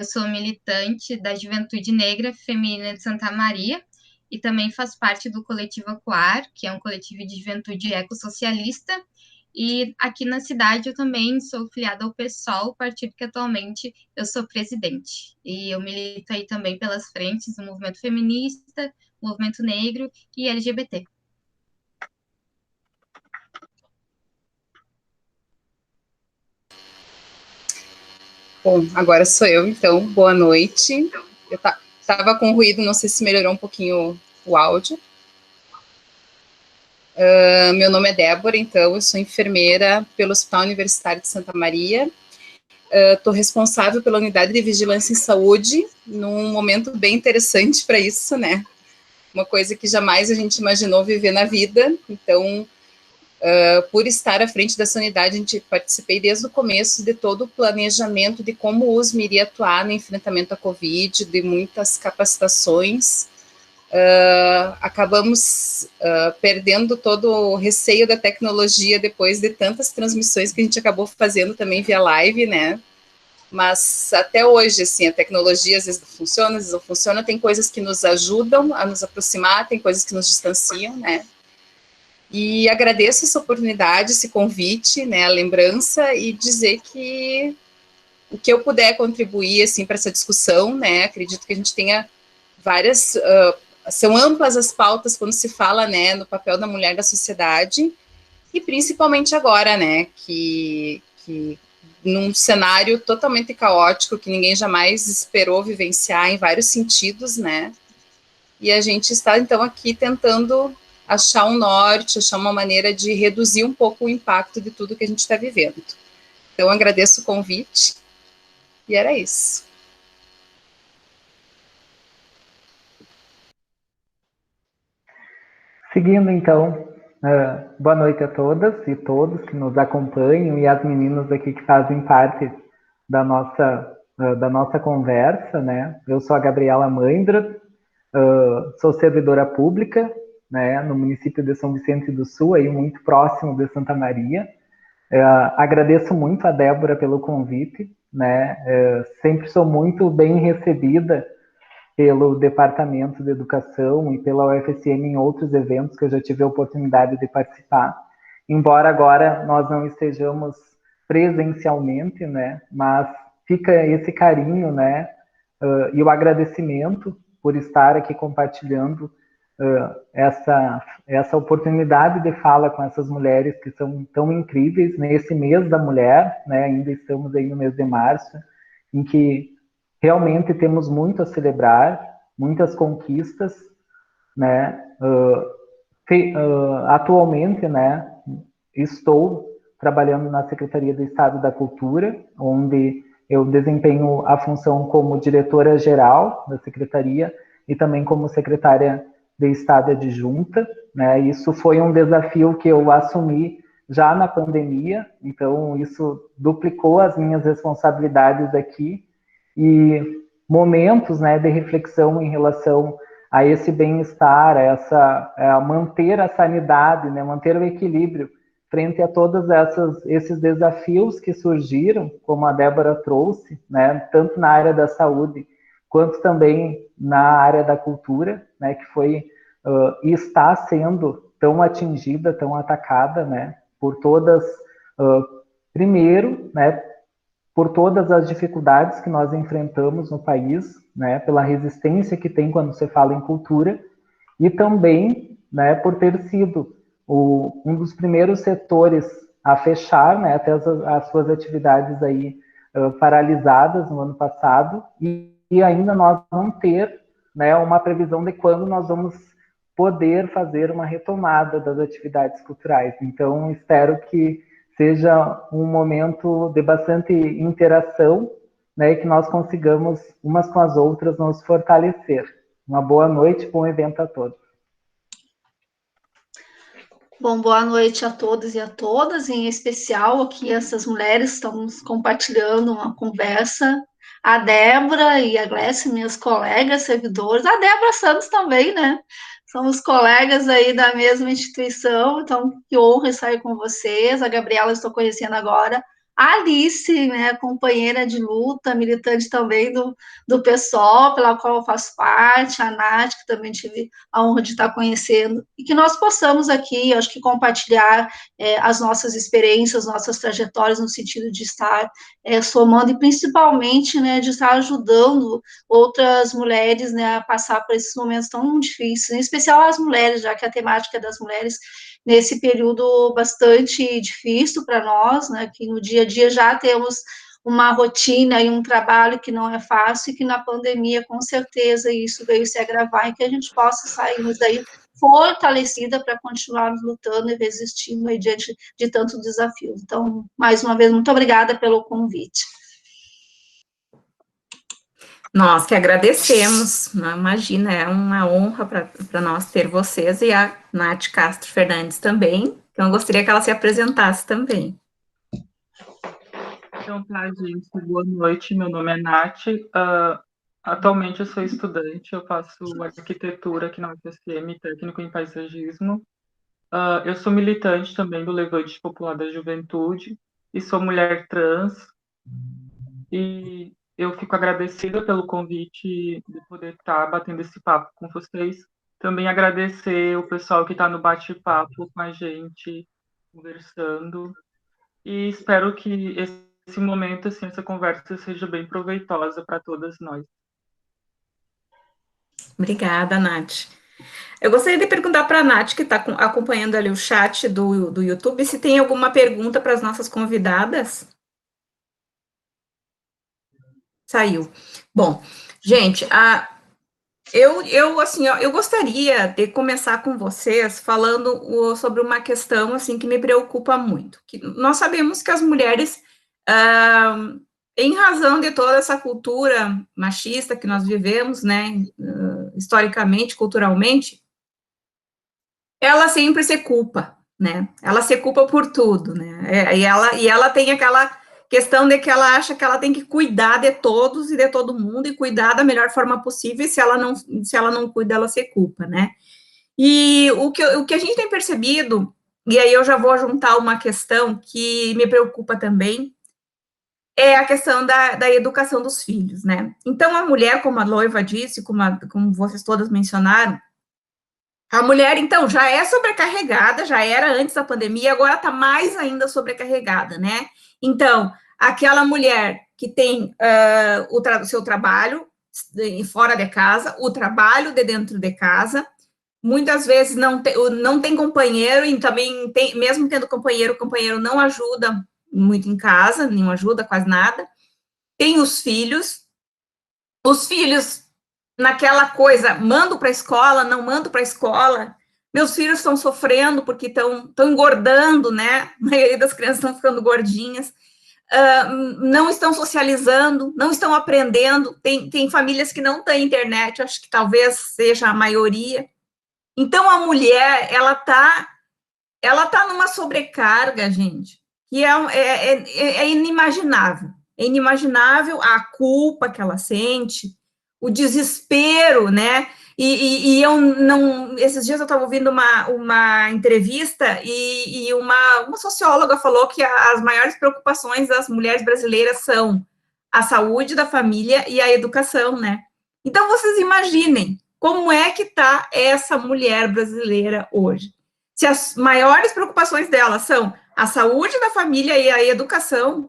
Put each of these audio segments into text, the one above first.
eu sou militante da Juventude Negra Feminina de Santa Maria e também faço parte do coletivo Acuar, que é um coletivo de juventude ecossocialista. E aqui na cidade eu também sou filiada ao PSOL, partido que atualmente eu sou presidente. E eu milito aí também pelas frentes do movimento feminista, movimento negro e LGBT. Bom, agora sou eu, então, boa noite. Eu estava com ruído, não sei se melhorou um pouquinho o áudio. Meu nome é Débora, então, eu sou enfermeira pelo Hospital Universitário de Santa Maria. Estou responsável pela unidade de vigilância em saúde, num momento bem interessante para isso, né? Uma coisa que jamais a gente imaginou viver na vida. Então, por estar à frente dessa unidade, a gente participei desde o começo de todo o planejamento de como o USM iria atuar no enfrentamento à Covid, de muitas capacitações. Acabamos perdendo todo o receio da tecnologia depois de tantas transmissões que a gente acabou fazendo também via live, né? Mas até hoje, assim, a tecnologia às vezes funciona, às vezes não funciona, tem coisas que nos ajudam a nos aproximar, tem coisas que nos distanciam, né? E agradeço essa oportunidade, esse convite, né, a lembrança, e dizer que o que eu puder contribuir, assim, para essa discussão, né, acredito que a gente tenha várias, são amplas as pautas quando se fala, né, no papel da mulher da sociedade, e principalmente agora, né, que num cenário totalmente caótico, que ninguém jamais esperou vivenciar em vários sentidos, né, e a gente está, então, aqui tentando achar um norte, achar uma maneira de reduzir um pouco o impacto de tudo que a gente está vivendo. Então, agradeço o convite, e era isso. Seguindo, então, boa noite a todas e todos que nos acompanham e as meninas aqui que fazem parte da nossa conversa, né? Eu sou a Gabriela Mandra, sou servidora pública, né, no município de São Vicente do Sul, aí muito próximo de Santa Maria. Agradeço muito a Débora pelo convite, né? Sempre sou muito bem recebida pelo Departamento de Educação e pela UFSM em outros eventos que eu já tive a oportunidade de participar. Embora agora nós não estejamos presencialmente, né? Mas fica esse carinho, né? E o agradecimento por estar aqui compartilhando essa oportunidade de fala com essas mulheres que são tão incríveis nesse mês da mulher, né? Ainda estamos aí no mês de março, em que realmente temos muito a celebrar, muitas conquistas, né? Atualmente, né? Estou trabalhando na Secretaria do Estado da Cultura, onde eu desempenho a função como diretora-geral da Secretaria e também como secretária de Estado adjunta, né? Isso foi um desafio que eu assumi já na pandemia, então isso duplicou as minhas responsabilidades aqui e momentos, né, de reflexão em relação a esse bem-estar, a manter a sanidade, né, manter o equilíbrio frente a todos esses desafios que surgiram, como a Débora trouxe, né, tanto na área da saúde quanto também na área da cultura, né, que foi e está sendo tão atingida, tão atacada, né, por todas, primeiro, né, por todas as dificuldades que nós enfrentamos no país, né, pela resistência que tem quando se fala em cultura, e também, né, por ter sido um dos primeiros setores a fechar, né, até as suas atividades aí paralisadas no ano passado, e ainda nós não ter, né, uma previsão de quando nós vamos poder fazer uma retomada das atividades culturais. Então, espero que seja um momento de bastante interação, né, e que nós consigamos, umas com as outras, nos fortalecer. Uma boa noite, bom evento a todos. Bom, boa noite a todos e a todas, em especial aqui essas mulheres estamos compartilhando uma conversa, a Débora e a Glécia, minhas colegas servidores, a Débora Santos também, né? Somos colegas aí da mesma instituição, então que honra estar com vocês. A Gabriela estou conhecendo agora A Alice, né, companheira de luta, militante também do PSOL, pela qual eu faço parte, a Nath, que também tive a honra de estar conhecendo, e que nós possamos aqui, acho que compartilhar as nossas experiências, nossas trajetórias, no sentido de estar somando, e principalmente, né, de estar ajudando outras mulheres, né, a passar por esses momentos tão difíceis, em especial as mulheres, já que a temática das mulheres nesse período bastante difícil para nós, né, que no dia a dia já temos uma rotina e um trabalho que não é fácil, e que na pandemia, com certeza, isso veio se agravar, e que a gente possa sairmos daí fortalecida para continuarmos lutando e resistindo aí diante de tantos desafios. Então, mais uma vez, muito obrigada pelo convite. Nós que agradecemos, não, imagina, é uma honra para nós ter vocês e a Nath Castro Fernandes também, então eu gostaria que ela se apresentasse também. Então, tá, gente, boa noite, meu nome é Nath, atualmente eu sou estudante, eu faço arquitetura aqui na UFSM, técnico em paisagismo, eu sou militante também do Levante Popular da Juventude, e sou mulher trans, e eu fico agradecida pelo convite de poder estar batendo esse papo com vocês. Também agradecer o pessoal que está no bate-papo com a gente, conversando. E espero que esse momento, assim, essa conversa seja bem proveitosa para todas nós. Obrigada, Nath. Eu gostaria de perguntar para a Nath, que está acompanhando ali o chat do YouTube, se tem alguma pergunta para as nossas convidadas. Saiu. Bom, gente, eu gostaria de começar com vocês falando sobre uma questão, assim, que me preocupa muito. Que nós sabemos que as mulheres, em razão de toda essa cultura machista que nós vivemos, né, historicamente, culturalmente, ela sempre se culpa, né? Ela se culpa por tudo, né? E ela tem aquela questão de que ela acha que ela tem que cuidar de todos e de todo mundo e cuidar da melhor forma possível, e se ela não cuida, ela se culpa, né? E o que a gente tem percebido, e aí eu já vou juntar uma questão que me preocupa também, é a questão da educação dos filhos, né? Então, a mulher, como a Loiva disse, como vocês todas mencionaram, a mulher, então, já é sobrecarregada, já era antes da pandemia, agora está mais ainda sobrecarregada, né? Então, aquela mulher que tem o seu trabalho fora de casa, o trabalho de dentro de casa, muitas vezes não tem companheiro, e também, mesmo tendo companheiro, o companheiro não ajuda muito em casa, não ajuda quase nada. Tem os filhos naquela coisa, mando para a escola, não mando para a escola, meus filhos estão sofrendo porque estão engordando, né? A maioria das crianças estão ficando gordinhas, não estão socializando, não estão aprendendo, tem famílias que não têm internet, acho que talvez seja a maioria. Então, a mulher, ela tá numa sobrecarga, gente, que é inimaginável. É inimaginável a culpa que ela sente, o desespero, né? E eu não... Esses dias eu estava ouvindo uma entrevista e uma socióloga falou que as maiores preocupações das mulheres brasileiras são a saúde da família e a educação, né? Então, vocês imaginem como é que está essa mulher brasileira hoje. Se as maiores preocupações dela são a saúde da família e a educação.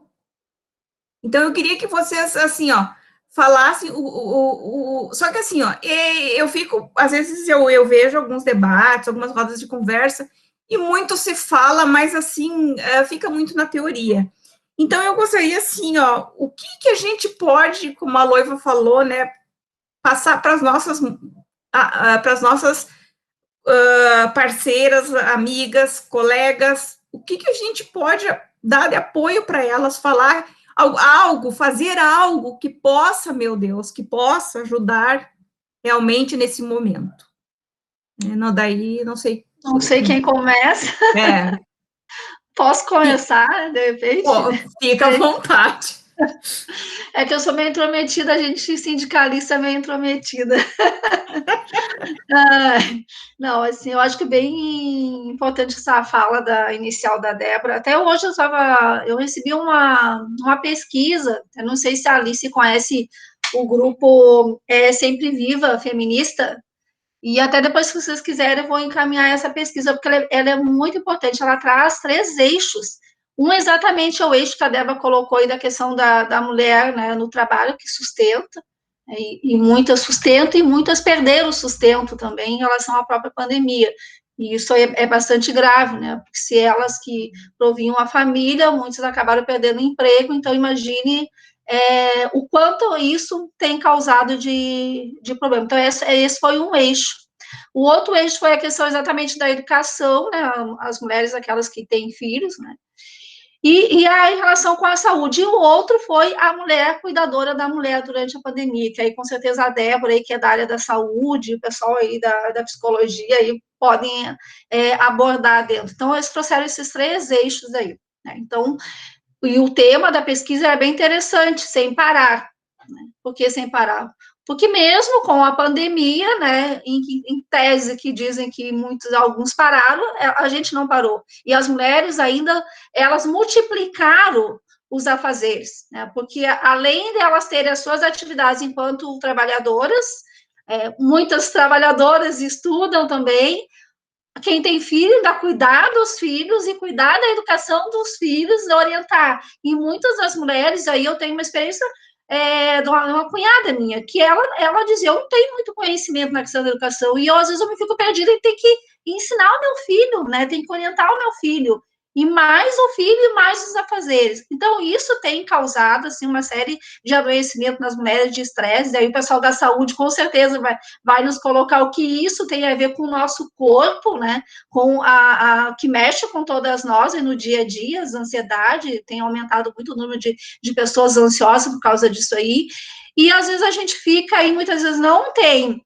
Então, eu queria que vocês, assim, ó, falassem só que, assim, ó, eu fico, às vezes eu vejo alguns debates, algumas rodas de conversa, e muito se fala, mas, assim, fica muito na teoria. Então, eu gostaria, assim, ó, o que a gente pode, como a Loiva falou, né, passar para as nossas parceiras, amigas, colegas, o que a gente pode dar de apoio para elas, falar fazer algo que possa, meu Deus, que possa ajudar realmente nesse momento. Daí, não sei. Não sei quem começa. Posso começar, de repente? Fica à vontade. É que eu sou meio intrometida, a gente sindicalista é meio intrometida. Não, assim, eu acho que bem importante essa fala inicial da Débora. Até hoje eu recebi uma pesquisa, eu não sei se a Alice conhece o grupo Sempre Viva Feminista, e até depois, se vocês quiserem, eu vou encaminhar essa pesquisa, porque ela é muito importante, ela traz 3 eixos. Um exatamente é o eixo que a Débora colocou aí da questão da mulher, né, no trabalho, que sustenta, e muitas sustentam, e muitas perderam o sustento também em relação à própria pandemia. E isso é bastante grave, né, porque se elas que proviam a família, muitos acabaram perdendo o emprego, então imagine o quanto isso tem causado de problema. Então, esse foi um eixo. O outro eixo foi a questão exatamente da educação, né, as mulheres, aquelas que têm filhos, né, e a em relação com a saúde. E o outro foi a mulher cuidadora da mulher durante a pandemia, que aí com certeza a Débora, aí, que é da área da saúde, o pessoal aí da psicologia, aí podem abordar dentro. Então, eles trouxeram esses 3 eixos aí, né? Então, e o tema da pesquisa é bem interessante, sem parar, né? Por que sem parar? Porque mesmo com a pandemia, né, em tese que dizem que alguns pararam, a gente não parou. E as mulheres ainda, elas multiplicaram os afazeres, né, porque além de elas terem as suas atividades enquanto trabalhadoras, muitas trabalhadoras estudam também, quem tem filho, dá cuidar dos filhos e cuidar da educação dos filhos, orientar. E muitas das mulheres, aí eu tenho uma experiência de uma cunhada minha, que ela dizia, eu não tenho muito conhecimento na questão da educação, e eu, às vezes, eu me fico perdida e tenho que ensinar o meu filho, né, tem que orientar o meu filho, e mais o filho e mais os afazeres. Então, isso tem causado, assim, uma série de adoecimento nas mulheres, de estresse, daí o pessoal da saúde, com certeza, vai nos colocar o que isso tem a ver com o nosso corpo, né, com que mexe com todas nós, e no dia a dia, a ansiedade, tem aumentado muito o número de pessoas ansiosas por causa disso aí, e às vezes a gente fica aí, muitas vezes não tem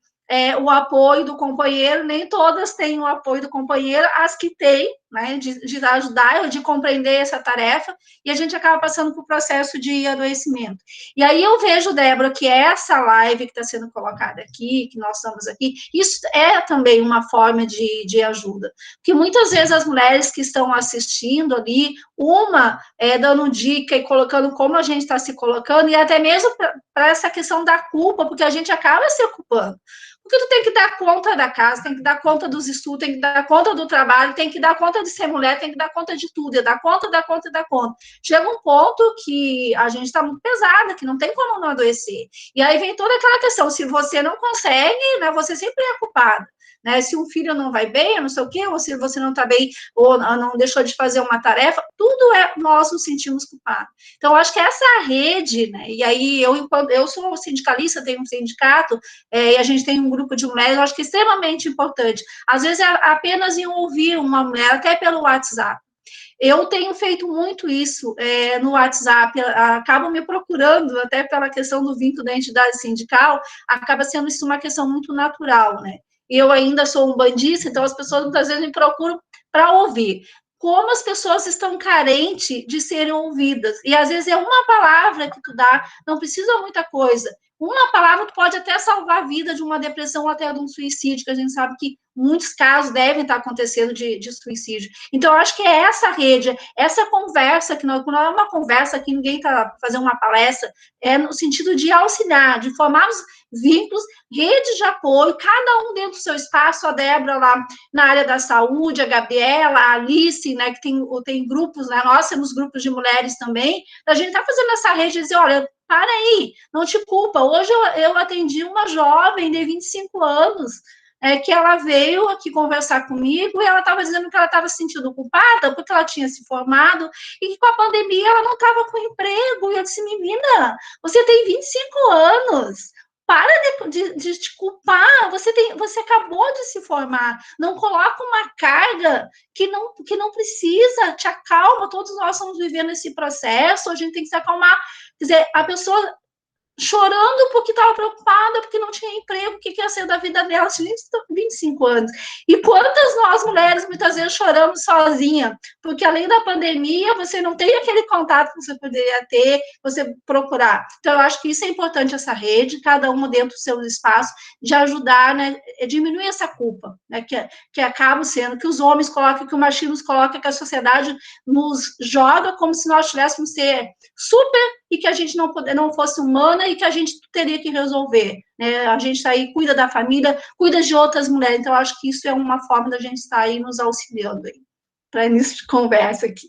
o apoio do companheiro, nem todas têm o apoio do companheiro, as que têm, né, de ajudar, de compreender essa tarefa, e a gente acaba passando por processo de adoecimento. E aí eu vejo, Débora, que essa live que está sendo colocada aqui, que nós estamos aqui, isso é também uma forma de ajuda, porque muitas vezes as mulheres que estão assistindo ali, uma dando dica e colocando como a gente está se colocando, e até mesmo para essa questão da culpa, porque a gente acaba se ocupando. Porque tu tem que dar conta da casa, tem que dar conta dos estudos, tem que dar conta do trabalho, tem que dar conta de ser mulher, tem que dar conta de tudo, dar conta, dar conta, dar conta. Chega um ponto que a gente está muito pesada, que não tem como não adoecer. E aí vem toda aquela questão, se você não consegue, né, você sempre é culpada. Né, se um filho não vai bem, não sei o quê, ou se você não está bem, ou não deixou de fazer uma tarefa, tudo nós nos sentimos culpados. Então, acho que essa rede, né, e aí eu sou sindicalista, tenho um sindicato, e a gente tem um grupo de mulheres, eu acho que é extremamente importante. Às vezes, apenas em ouvir uma mulher, até pelo WhatsApp. Eu tenho feito muito isso no WhatsApp, acabo me procurando, até pela questão do vínculo da entidade sindical, acaba sendo isso uma questão muito natural, né? Eu ainda sou um bandista, então as pessoas muitas vezes me procuram para ouvir. Como as pessoas estão carentes de serem ouvidas. E às vezes é uma palavra que tu dá, não precisa muita coisa. Uma palavra pode até salvar a vida de uma depressão ou até de um suicídio, que a gente sabe que muitos casos devem estar acontecendo de suicídio. Então, eu acho que é essa rede, essa conversa, que não é uma conversa que ninguém está fazendo uma palestra, é no sentido de auxiliar, de formar os vínculos, redes de apoio, cada um dentro do seu espaço, a Débora lá na área da saúde, a Gabriela, a Alice, né, que tem grupos, né, nós temos grupos de mulheres também, a gente está fazendo essa rede e dizer, olha, para aí, não te culpa. Hoje eu atendi uma jovem de 25 anos, que ela veio aqui conversar comigo e ela estava dizendo que ela estava se sentindo culpada porque ela tinha se formado e que com a pandemia ela não estava com emprego. E eu disse, menina, você tem 25 anos, para de te culpar, você acabou de se formar, não coloca uma carga que não precisa, te acalma, todos nós estamos vivendo esse processo, a gente tem que se acalmar. Quer dizer, a pessoa chorando porque estava preocupada, porque não tinha emprego, o que ia ser da vida dela, tinha 25 anos. E quantas nós, mulheres, muitas vezes choramos sozinha, porque além da pandemia, você não tem aquele contato que você poderia ter, você procurar. Então, eu acho que isso é importante, essa rede, cada uma dentro do seu espaço, de ajudar, né, diminuir essa culpa, né, que acaba sendo, que os homens colocam, que o machismo nos coloca, que a sociedade nos joga como se nós tivéssemos ser super e que a gente não fosse humana e que a gente teria que resolver. Né? A gente está aí, cuida da família, cuida de outras mulheres. Então, acho que isso é uma forma da gente estar aí nos auxiliando para início de conversa aqui.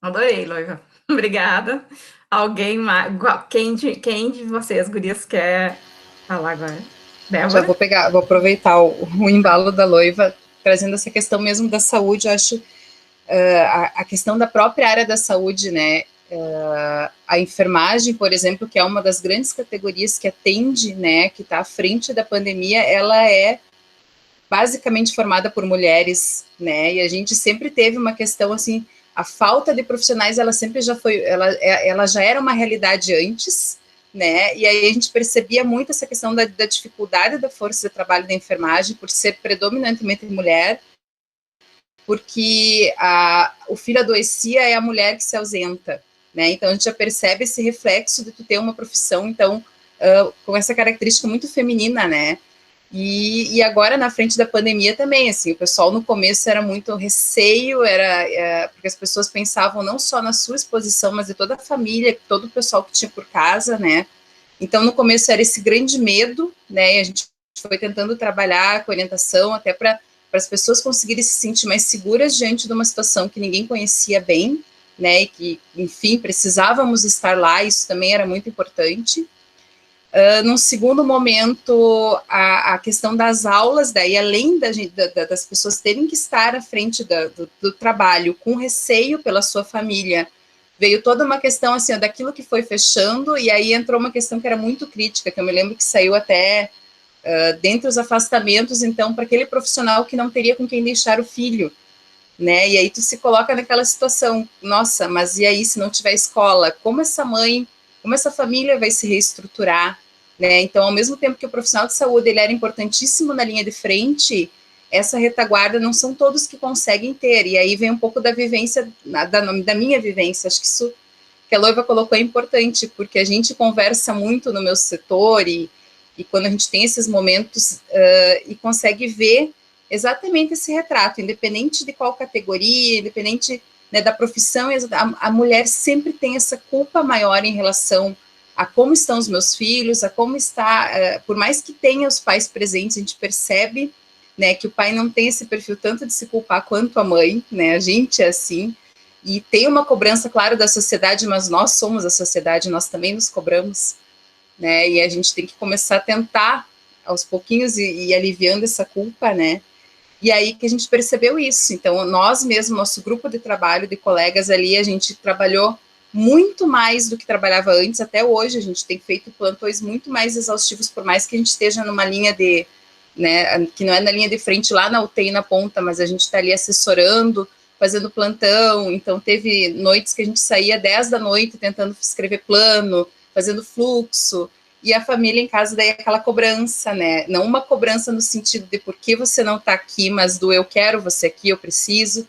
Adorei, Loiva. Obrigada. Alguém mais? Quem de vocês, gurias, quer falar agora? Débora? Já vou aproveitar o embalo da Loiva, trazendo essa questão mesmo da saúde. Eu acho a questão da própria área da saúde, né? A enfermagem, por exemplo, que é uma das grandes categorias que atende, né, que está à frente da pandemia, ela é basicamente formada por mulheres, né, e a gente sempre teve uma questão, assim, a falta de profissionais, ela sempre já foi, ela já era uma realidade antes, né, e aí a gente percebia muito essa questão da dificuldade da força de trabalho da enfermagem, por ser predominantemente mulher, porque o filho adoecia, é a mulher que se ausenta, né? Então a gente já percebe esse reflexo de tu ter uma profissão, então, com essa característica muito feminina, né? E agora, na frente da pandemia também, assim, o pessoal no começo era muito receio, porque as pessoas pensavam não só na sua exposição, mas de toda a família, todo o pessoal que tinha por casa, né? Então, no começo era esse grande medo, né? E a gente foi tentando trabalhar com orientação até para as pessoas conseguirem se sentir mais seguras diante de uma situação que ninguém conhecia bem, né, e que, enfim, precisávamos estar lá, isso também era muito importante. Num segundo momento, a questão das aulas, daí, além das pessoas terem que estar à frente do trabalho com receio pela sua família, veio toda uma questão, assim, daquilo que foi fechando, e aí entrou uma questão que era muito crítica, que eu me lembro que saiu até dentre os afastamentos, então, para aquele profissional que não teria com quem deixar o filho, né, e aí tu se coloca naquela situação, nossa, mas e aí se não tiver escola, como essa mãe, como essa família vai se reestruturar, né, então ao mesmo tempo que o profissional de saúde, ele era importantíssimo na linha de frente, essa retaguarda não são todos que conseguem ter, e aí vem um pouco da vivência, da minha vivência, acho que isso que a Loiva colocou é importante, porque a gente conversa muito no meu setor, e quando a gente tem esses momentos, e consegue ver exatamente esse retrato, independente de qual categoria, independente, né, da profissão, a mulher sempre tem essa culpa maior em relação a como estão os meus filhos, a como está, por mais que tenha os pais presentes, a gente percebe, né, que o pai não tem esse perfil tanto de se culpar quanto a mãe, né, a gente é assim, e tem uma cobrança, claro, da sociedade, mas nós somos a sociedade, nós também nos cobramos, né, e a gente tem que começar a tentar, aos pouquinhos, e aliviando essa culpa, né, e aí que a gente percebeu isso. Então, nós mesmo, nosso grupo de trabalho, de colegas ali, a gente trabalhou muito mais do que trabalhava antes, até hoje a gente tem feito plantões muito mais exaustivos, por mais que a gente esteja numa linha de, né, que não é na linha de frente lá na UTI na ponta, mas a gente está ali assessorando, fazendo plantão, então teve noites que a gente saía 10 da noite tentando escrever plano, fazendo fluxo, e a família em casa, daí aquela cobrança, né, não uma cobrança no sentido de por que você não está aqui, mas do eu quero você aqui, eu preciso,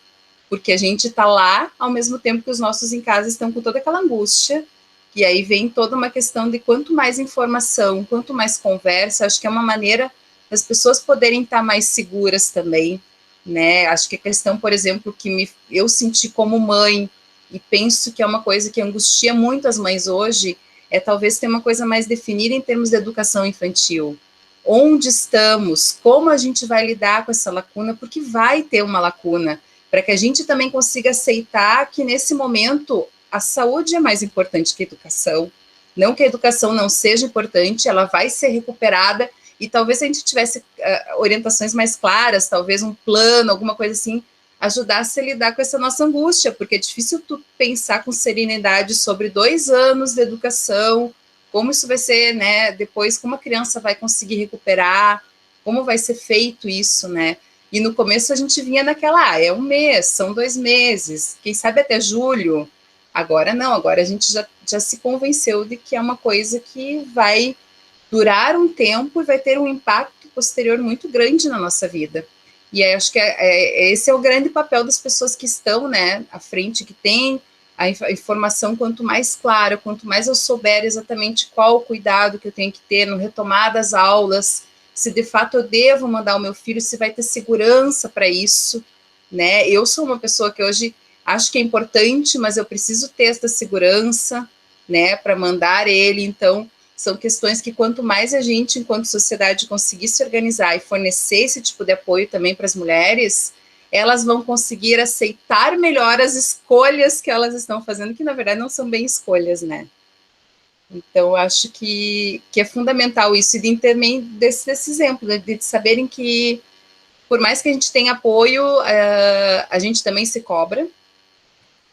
porque a gente está lá, ao mesmo tempo que os nossos em casa estão com toda aquela angústia, e aí vem toda uma questão de quanto mais informação, quanto mais conversa, acho que é uma maneira das pessoas poderem estar mais seguras também, né, acho que a questão, por exemplo, que eu senti como mãe, e penso que é uma coisa que angustia muito as mães hoje, é talvez ter uma coisa mais definida em termos de educação infantil. Onde estamos, como a gente vai lidar com essa lacuna, porque vai ter uma lacuna, para que a gente também consiga aceitar que nesse momento a saúde é mais importante que a educação, não que a educação não seja importante, ela vai ser recuperada, e talvez se a gente tivesse orientações mais claras, talvez um plano, alguma coisa assim, ajudasse a lidar com essa nossa angústia, porque é difícil tu pensar com serenidade sobre 2 anos de educação, como isso vai ser, né, depois, como a criança vai conseguir recuperar, como vai ser feito isso, né, e no começo a gente vinha naquela, é 1 mês, são 2 meses, quem sabe até julho, Agora não, agora a gente já se convenceu de que é uma coisa que vai durar um tempo e vai ter um impacto posterior muito grande na nossa vida. E aí, acho que esse é o grande papel das pessoas que estão, né, à frente, que tem a informação, quanto mais clara, quanto mais eu souber exatamente qual o cuidado que eu tenho que ter no retomar das aulas, se de fato eu devo mandar o meu filho, se vai ter segurança para isso, né? Eu sou uma pessoa que hoje acho que é importante, mas eu preciso ter essa segurança, né, para mandar ele. Então, são questões que quanto mais a gente, enquanto sociedade, conseguir se organizar e fornecer esse tipo de apoio também para as mulheres, elas vão conseguir aceitar melhor as escolhas que elas estão fazendo, que na verdade não são bem escolhas, né? Então, acho que é fundamental isso, e de também desse exemplo, né, de saberem que, por mais que a gente tenha apoio, a gente também se cobra,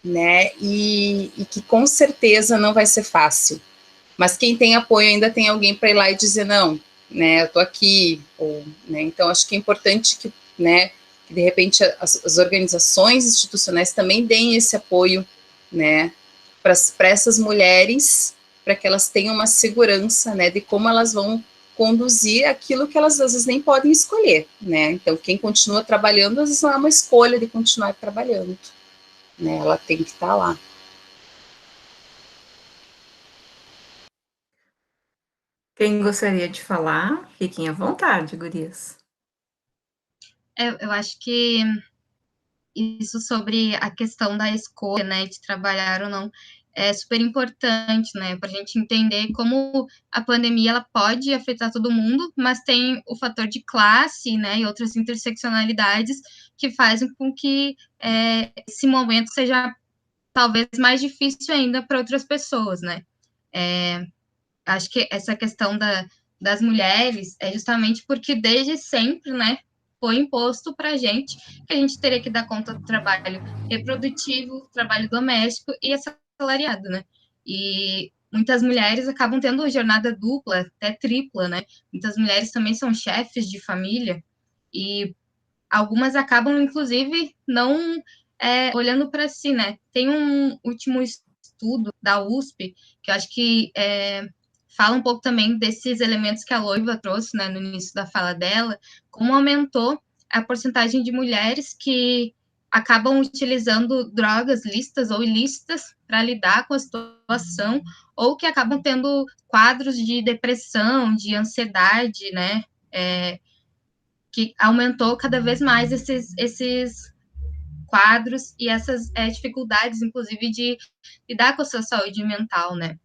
né? E que com certeza não vai ser fácil. Mas quem tem apoio ainda tem alguém para ir lá e dizer, não, né, eu estou aqui, ou, né, então acho que é importante que, né, que de repente as organizações institucionais também deem esse apoio, né, para essas mulheres, para que elas tenham uma segurança, né, de como elas vão conduzir aquilo que elas às vezes nem podem escolher, né, então quem continua trabalhando, às vezes não é uma escolha de continuar trabalhando, né, ela tem que estar lá. Quem gostaria de falar? Fiquem à vontade, gurias. Eu acho que isso sobre a questão da escolha, né, de trabalhar ou não, é super importante, né, para a gente entender como a pandemia ela pode afetar todo mundo, mas tem o fator de classe, né, e outras interseccionalidades que fazem com que esse momento seja talvez mais difícil ainda para outras pessoas, né. Acho que essa questão das mulheres é justamente porque desde sempre, né, foi imposto para a gente que a gente teria que dar conta do trabalho reprodutivo, trabalho doméstico e assalariado, né? E muitas mulheres acabam tendo jornada dupla, até tripla, né? Muitas mulheres também são chefes de família e algumas acabam, inclusive, não olhando para si, né? Tem um último estudo da USP que eu acho que fala um pouco também desses elementos que a Loiva trouxe, né, no início da fala dela, como aumentou a porcentagem de mulheres que acabam utilizando drogas lícitas ou ilícitas para lidar com a situação, ou que acabam tendo quadros de depressão, de ansiedade, né, que aumentou cada vez mais esses quadros e essas dificuldades, inclusive, de lidar com a sua saúde mental, né.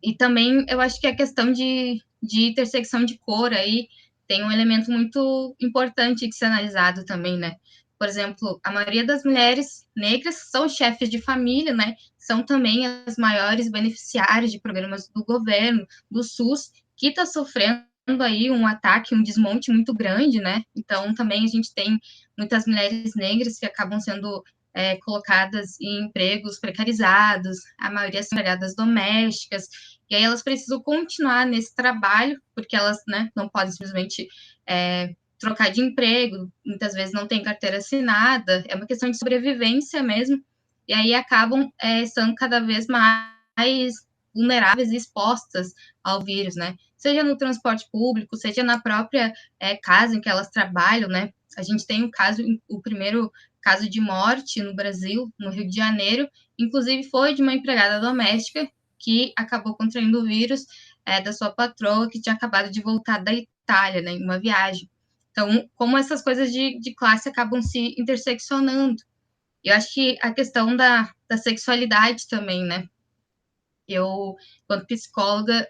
E também eu acho que a questão de intersecção de cor aí tem um elemento muito importante de ser analisado também, né? Por exemplo, a maioria das mulheres negras são chefes de família, né? São também as maiores beneficiárias de programas do governo, do SUS, que está sofrendo aí um ataque, um desmonte muito grande, né? Então, também a gente tem muitas mulheres negras que acabam sendo colocadas em empregos precarizados, a maioria são empregadas domésticas, e aí elas precisam continuar nesse trabalho, porque elas, né, não podem simplesmente trocar de emprego, muitas vezes não tem carteira assinada, é uma questão de sobrevivência mesmo, e aí acabam estando cada vez mais vulneráveis e expostas ao vírus, né? Seja no transporte público, seja na própria casa em que elas trabalham, né? A gente tem o primeiro caso de morte no Brasil, no Rio de Janeiro, inclusive foi de uma empregada doméstica que acabou contraindo o vírus da sua patroa, que tinha acabado de voltar da Itália, né, em uma viagem. Então, como essas coisas de classe acabam se interseccionando. Eu acho que a questão da sexualidade também, né? Eu, quanto psicóloga,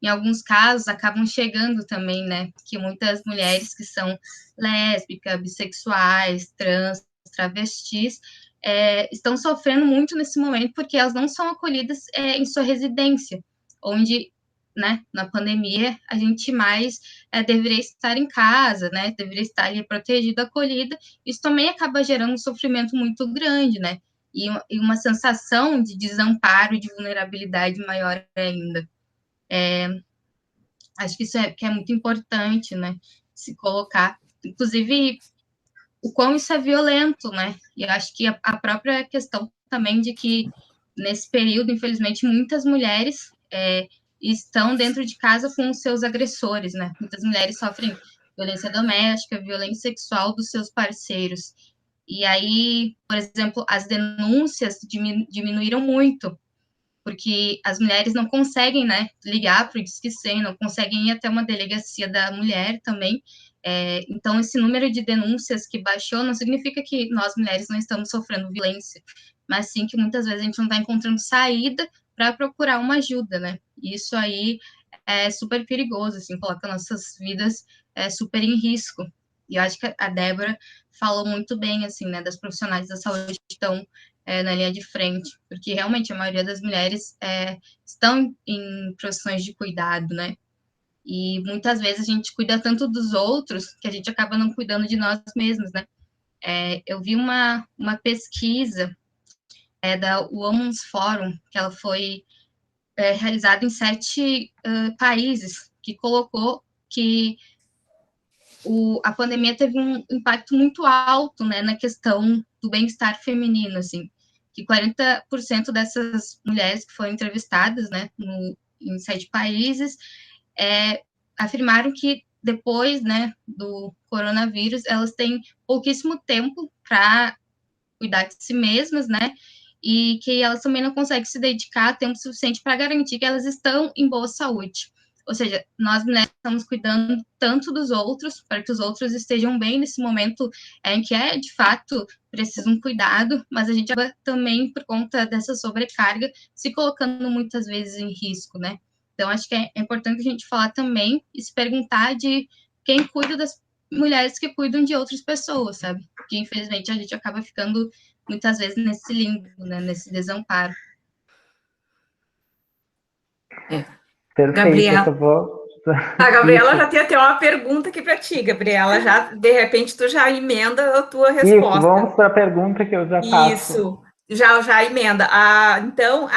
em alguns casos, acabam chegando também, né? Que muitas mulheres que são lésbicas, bissexuais, trans, travestis, estão sofrendo muito nesse momento porque elas não são acolhidas em sua residência, onde, né, na pandemia, a gente mais deveria estar em casa, né? Deveria estar ali protegida, acolhida. Isso também acaba gerando um sofrimento muito grande, né? E uma sensação de desamparo e de vulnerabilidade maior ainda. Acho que isso que é muito importante, né, se colocar. Inclusive, o quão isso é violento, né? E eu acho que a própria questão também de que, nesse período, infelizmente, muitas mulheres estão dentro de casa com os seus agressores, né? Muitas mulheres sofrem violência doméstica, violência sexual dos seus parceiros. E aí, por exemplo, as denúncias diminuíram muito, porque as mulheres não conseguem, né, ligar para o Disque 100, não conseguem ir até uma delegacia da mulher também. Então, esse número de denúncias que baixou não significa que nós, mulheres, não estamos sofrendo violência, mas sim que muitas vezes a gente não está encontrando saída para procurar uma ajuda, né? E isso aí é super perigoso, assim, coloca nossas vidas super em risco. E eu acho que a Débora falou muito bem, assim, né, das profissionais da saúde que estão na linha de frente, porque realmente a maioria das mulheres estão em profissões de cuidado, né? E muitas vezes a gente cuida tanto dos outros que a gente acaba não cuidando de nós mesmos, né? Eu vi uma pesquisa da Women's Forum, que ela foi realizada em 7 países, que colocou que a pandemia teve um impacto muito alto, né, na questão do bem-estar feminino, assim, que 40% dessas mulheres que foram entrevistadas, né, em 7 países, afirmaram que depois, né, do coronavírus, elas têm pouquíssimo tempo para cuidar de si mesmas, né, e que elas também não conseguem se dedicar tempo suficiente para garantir que elas estão em boa saúde. Ou seja, nós mulheres estamos cuidando tanto dos outros, para que os outros estejam bem nesse momento em que de fato, preciso um cuidado, mas a gente acaba também, por conta dessa sobrecarga, se colocando muitas vezes em risco, né? Então, acho que é importante a gente falar também e se perguntar de quem cuida das mulheres que cuidam de outras pessoas, sabe? Porque, infelizmente, a gente acaba ficando muitas vezes nesse limbo, né? Nesse desamparo. Perfeito, Gabriela. eu vou... A Gabriela Isso. já tem até uma pergunta aqui para ti, Gabriela. Já, de repente, tu já emenda a tua Isso, resposta. vamos para a pergunta que eu já faço. Isso, já emenda. Então,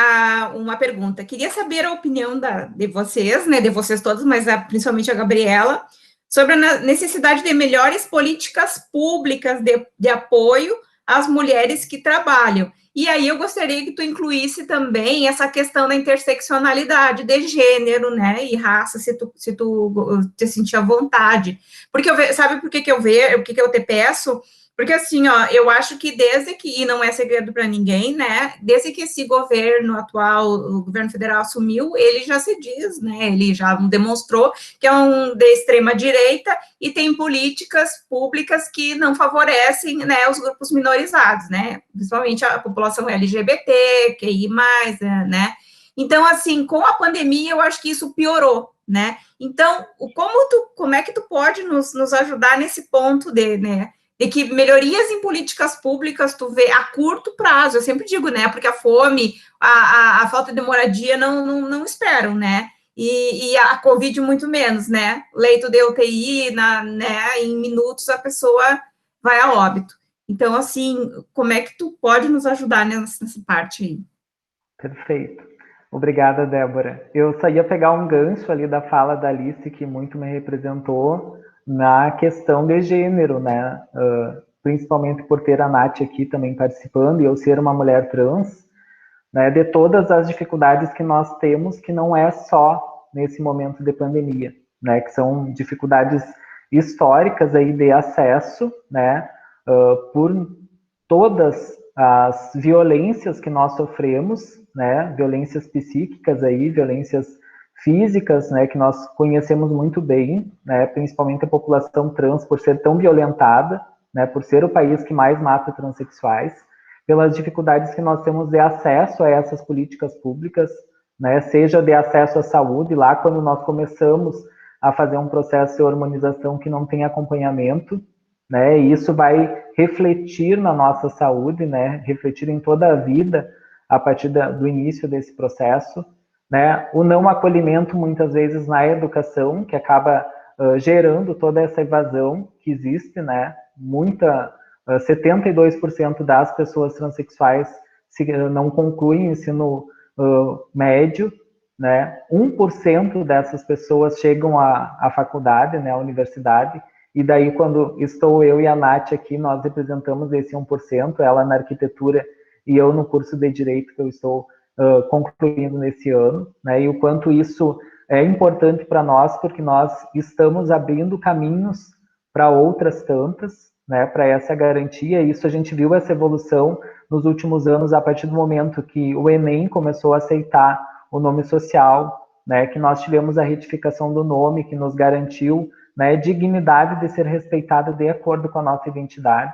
uma pergunta. Queria saber a opinião de vocês, né, de vocês todos, mas principalmente a Gabriela, sobre a necessidade de melhores políticas públicas de apoio às mulheres que trabalham. E aí eu gostaria que tu incluísse também essa questão da interseccionalidade de gênero, né, e raça, se tu te sentir à vontade. Porque sabe por que eu te peço? Porque, assim, ó, eu acho que e não é segredo para ninguém, né, desde que esse governo atual, o governo federal assumiu, ele já se diz, né, ele já demonstrou que é de extrema direita e tem políticas públicas que não favorecem, né, os grupos minorizados, né, principalmente a população LGBT, QI+, né. Então, assim, com a pandemia, eu acho que isso piorou, né. Então, como é que tu pode nos ajudar nesse ponto né, de que melhorias em políticas públicas tu vê a curto prazo, eu sempre digo, né, porque a fome, a falta de moradia não esperam, né, e a Covid muito menos, né, leito de UTI, né, em minutos a pessoa vai a óbito. Então, assim, como é que tu pode nos ajudar nessa parte aí? Perfeito. Obrigada, Débora. Eu só ia pegar um gancho ali da fala da Alice, que muito me representou, na questão de gênero, né? Principalmente por ter a Nath aqui também participando e eu ser uma mulher trans, né? De todas as dificuldades que nós temos, que não é só nesse momento de pandemia, né? Que são dificuldades históricas aí de acesso, né? Por todas as violências que nós sofremos, né? Violências psíquicas aí, violências físicas, né, que nós conhecemos muito bem, né, principalmente a população trans, por ser tão violentada, né, por ser o país que mais mata transexuais, pelas dificuldades que nós temos de acesso a essas políticas públicas, né, seja de acesso à saúde, lá quando nós começamos a fazer um processo de hormonização que não tem acompanhamento, né, e isso vai refletir na nossa saúde, né, refletir em toda a vida a partir do início desse processo, né, o não acolhimento muitas vezes na educação, que acaba gerando toda essa evasão que existe, né, 72% das pessoas transexuais não concluem ensino médio, né, 1% dessas pessoas chegam à faculdade, né, à universidade, e daí quando estou eu e a Nath aqui, nós representamos esse 1%, ela na arquitetura e eu no curso de Direito que eu estou concluindo nesse ano, né, e o quanto isso é importante para nós, porque nós estamos abrindo caminhos para outras tantas, né, para essa garantia, e isso a gente viu essa evolução nos últimos anos, a partir do momento que o Enem começou a aceitar o nome social, né, que nós tivemos a retificação do nome, que nos garantiu, né, dignidade de ser respeitada de acordo com a nossa identidade.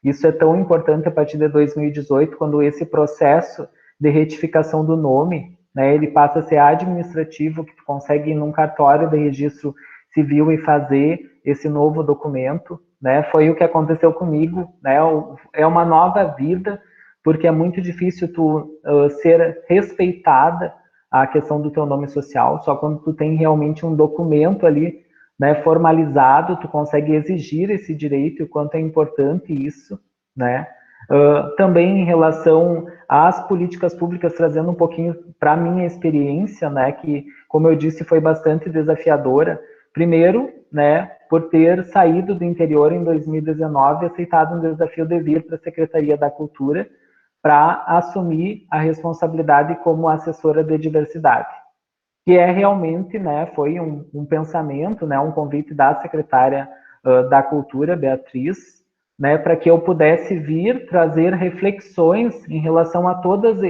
Isso é tão importante a partir de 2018, quando esse processo de retificação do nome, né, ele passa a ser administrativo, que tu consegue ir num cartório de registro civil e fazer esse novo documento, né, foi o que aconteceu comigo, né, é uma nova vida, porque é muito difícil tu ser respeitada a questão do teu nome social, só quando tu tem realmente um documento ali, né, formalizado, tu consegue exigir esse direito, e o quanto é importante isso, né. Também em relação às políticas públicas, trazendo um pouquinho para a minha experiência, né, que, como eu disse, foi bastante desafiadora. Primeiro, né, por ter saído do interior em 2019 e aceitado um desafio de vir para a Secretaria da Cultura para assumir a responsabilidade como assessora de diversidade, que é realmente, né, foi um pensamento, né, um convite da secretária da Cultura, Beatriz, né, para que eu pudesse vir trazer reflexões em relação a todos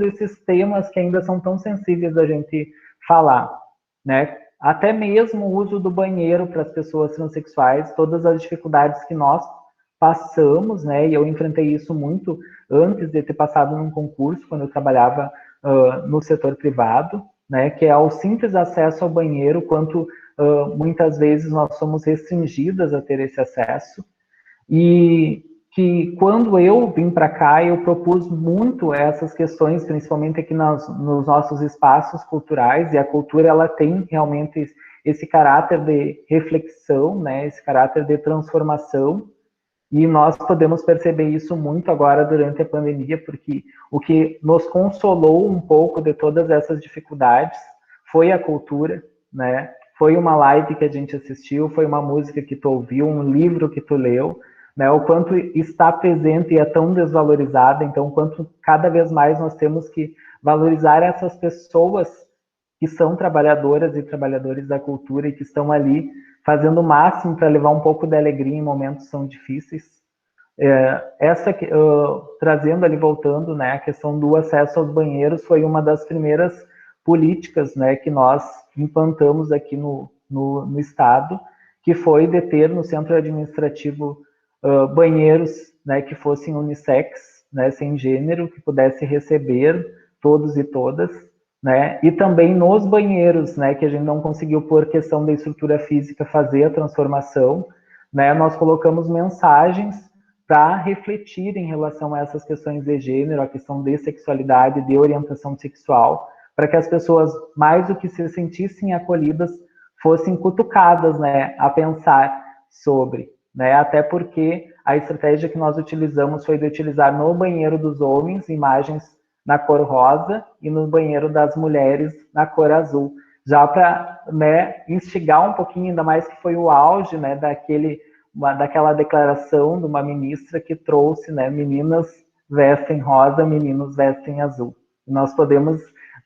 esses temas que ainda são tão sensíveis da gente falar, né, até mesmo o uso do banheiro para as pessoas transexuais, todas as dificuldades que nós passamos, né, e eu enfrentei isso muito antes de ter passado num concurso, quando eu trabalhava no setor privado, né, que é o simples acesso ao banheiro, quanto muitas vezes nós somos restringidas a ter esse acesso, e que quando eu vim para cá, eu propus muito essas questões, principalmente aqui nos nossos espaços culturais, e a cultura ela tem realmente esse caráter de reflexão, né, esse caráter de transformação, e nós podemos perceber isso muito agora durante a pandemia, porque o que nos consolou um pouco de todas essas dificuldades foi a cultura, né? Foi uma live que a gente assistiu, foi uma música que tu ouviu, um livro que tu leu, né? O quanto está presente e é tão desvalorizada, então o quanto cada vez mais nós temos que valorizar essas pessoas que são trabalhadoras e trabalhadores da cultura e que estão ali fazendo o máximo para levar um pouco de alegria em momentos que são difíceis. Trazendo ali, voltando, né, a questão do acesso aos banheiros foi uma das primeiras políticas, né, que nós implantamos aqui no Estado, que foi de ter no centro administrativo banheiros, né, que fossem unissex, né, sem gênero, que pudesse receber todos e todas, né, e também nos banheiros, né, que a gente não conseguiu, por questão da estrutura física, fazer a transformação, né, nós colocamos mensagens para refletir em relação a essas questões de gênero, a questão de sexualidade, de orientação sexual, para que as pessoas, mais do que se sentissem acolhidas, fossem cutucadas, né, a pensar sobre, né, até porque a estratégia que nós utilizamos foi de utilizar no banheiro dos homens imagens na cor rosa e no banheiro das mulheres na cor azul, já para, né, instigar um pouquinho, ainda mais que foi o auge, né, daquela declaração de uma ministra que trouxe, né, meninas vestem rosa, meninos vestem azul. Nós podemos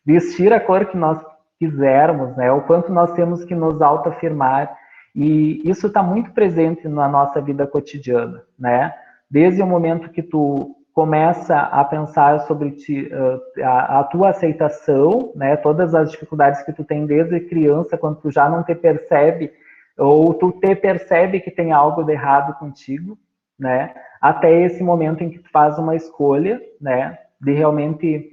vestir a cor que nós quisermos, né, o quanto nós temos que nos autoafirmar, e isso está muito presente na nossa vida cotidiana, né, desde o momento que tu começa a pensar sobre a tua aceitação, né, todas as dificuldades que tu tem desde criança, quando tu já não te percebe, ou tu te percebe que tem algo de errado contigo, né, até esse momento em que tu faz uma escolha, né, de realmente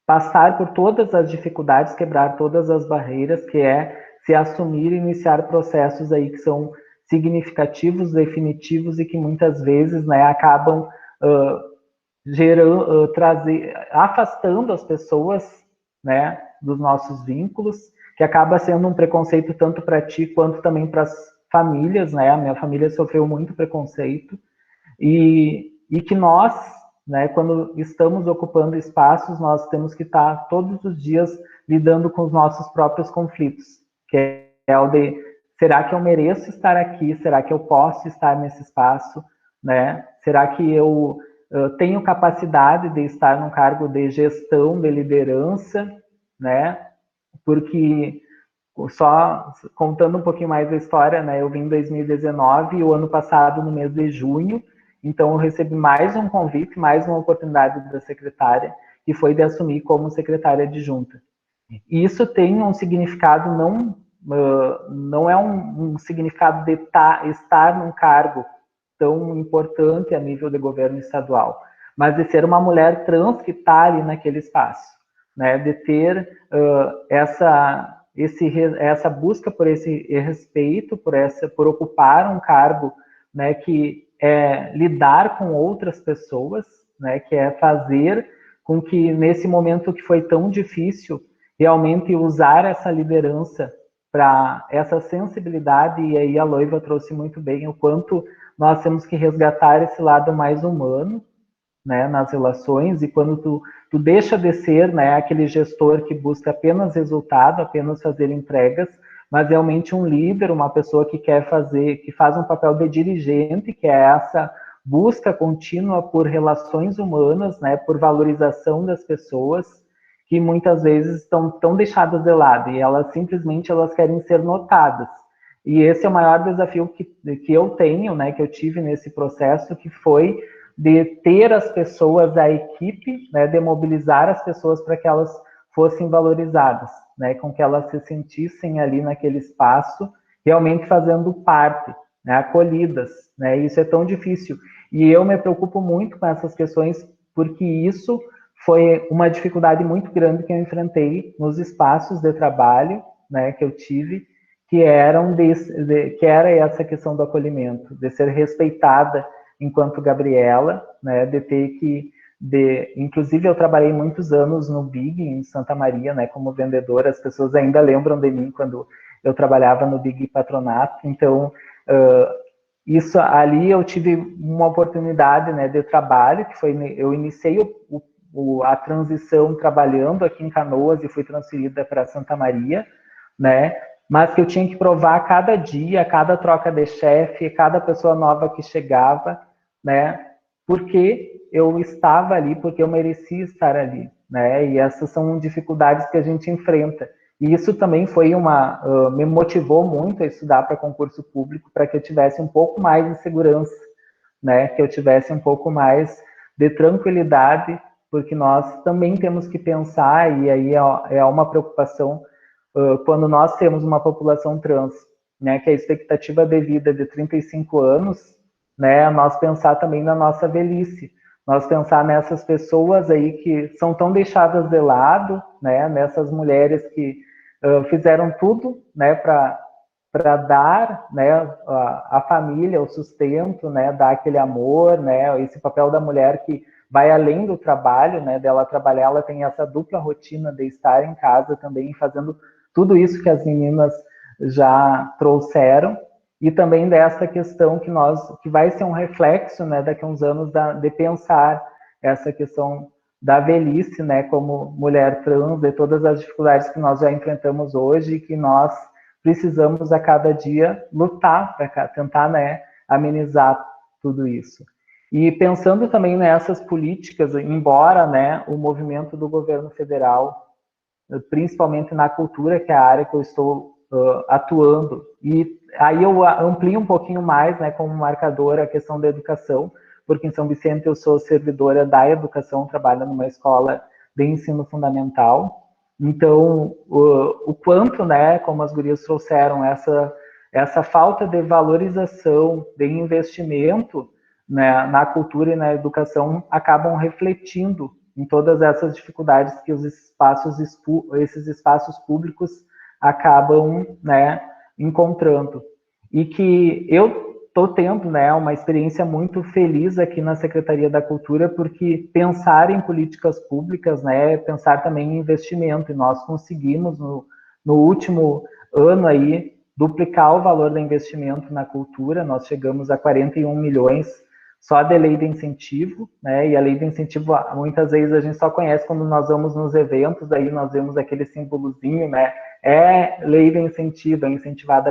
passar por todas as dificuldades, quebrar todas as barreiras, que é se assumir e iniciar processos aí que são significativos, definitivos e que muitas vezes, né, acabam afastando as pessoas, né, dos nossos vínculos, que acaba sendo um preconceito tanto para ti quanto também para as famílias, né? A minha família sofreu muito preconceito e que nós, né, quando estamos ocupando espaços, nós temos que estar todos os dias lidando com os nossos próprios conflitos, que é o de será que eu mereço estar aqui? Será que eu posso estar nesse espaço? Né? Será que eu tenho capacidade de estar num cargo de gestão, de liderança? Né? Porque, só contando um pouquinho mais da história, né? Eu vim em 2019 e o ano passado, no mês de junho, então eu recebi mais um convite, mais uma oportunidade da secretária, que foi de assumir como secretária adjunta. E isso tem um significado, não é um significado de estar num cargo tão importante a nível de governo estadual, mas de ser uma mulher trans que está ali naquele espaço, né? De ter essa busca por esse respeito, por ocupar um cargo, né, que é lidar com outras pessoas, né, que é fazer com que nesse momento que foi tão difícil, realmente usar essa liderança para essa sensibilidade, e aí a Loiva trouxe muito bem o quanto nós temos que resgatar esse lado mais humano, né, nas relações, e quando tu deixa de ser, né, aquele gestor que busca apenas resultado, apenas fazer entregas, mas realmente um líder, uma pessoa que que faz um papel de dirigente, que é essa busca contínua por relações humanas, né, por valorização das pessoas, que muitas vezes estão tão deixadas de lado, e elas querem ser notadas. E esse é o maior desafio que eu tenho, né, que eu tive nesse processo, que foi de ter as pessoas, a equipe, né, de mobilizar as pessoas para que elas fossem valorizadas, né, com que elas se sentissem ali naquele espaço, realmente fazendo parte, né, acolhidas, né, isso é tão difícil. E eu me preocupo muito com essas questões, porque isso foi uma dificuldade muito grande que eu enfrentei nos espaços de trabalho, né, que eu tive, que era essa questão do acolhimento, de ser respeitada enquanto Gabriela, né, inclusive eu trabalhei muitos anos no Big em Santa Maria, né, como vendedora. As pessoas ainda lembram de mim quando eu trabalhava no Big Patronato. Então isso ali eu tive uma oportunidade, né, de trabalho, que foi, eu iniciei a transição trabalhando aqui em Canoas e fui transferida para Santa Maria, né, mas que eu tinha que provar cada dia, cada troca de chefe, cada pessoa nova que chegava, né, porque eu estava ali, porque eu merecia estar ali, né, e essas são dificuldades que a gente enfrenta. E isso também foi me motivou muito a estudar para concurso público, para que eu tivesse um pouco mais de segurança, né, que eu tivesse um pouco mais de tranquilidade, porque nós também temos que pensar, e aí é uma preocupação, quando nós temos uma população trans, né, que a expectativa de vida é de 35 anos, né, nós pensar também na nossa velhice, nós pensar nessas pessoas aí que são tão deixadas de lado, né, nessas mulheres que fizeram tudo, né, para dar, né, a família, o sustento, né, dar aquele amor, né, esse papel da mulher que vai além do trabalho, né, dela trabalhar, ela tem essa dupla rotina de estar em casa também, fazendo tudo isso que as meninas já trouxeram, e também dessa questão que vai ser um reflexo, né, daqui a uns anos, de pensar essa questão da velhice, né, como mulher trans, de todas as dificuldades que nós já enfrentamos hoje, e que nós precisamos a cada dia lutar para tentar, né, amenizar tudo isso. E pensando também nessas políticas, embora, né, o movimento do governo federal, principalmente na cultura, que é a área que eu estou atuando, e aí eu amplio um pouquinho mais, né, como marcadora, a questão da educação, porque em São Vicente eu sou servidora da educação, trabalho numa escola de ensino fundamental. Então, o quanto, né, como as gurias trouxeram, essa falta de valorização, de investimento, né, na cultura e na educação, acabam refletindo em todas essas dificuldades que esses espaços públicos acabam, né, encontrando. E que eu estou tendo, né, uma experiência muito feliz aqui na Secretaria da Cultura, porque pensar em políticas públicas, né, é pensar também em investimento, e nós conseguimos, no último ano aí, duplicar o valor do investimento na cultura. Nós chegamos a 41 milhões só de lei de incentivo, né, e a lei de incentivo, muitas vezes a gente só conhece quando nós vamos nos eventos, aí nós vemos aquele símbolozinho, né, é lei de incentivo, é incentivada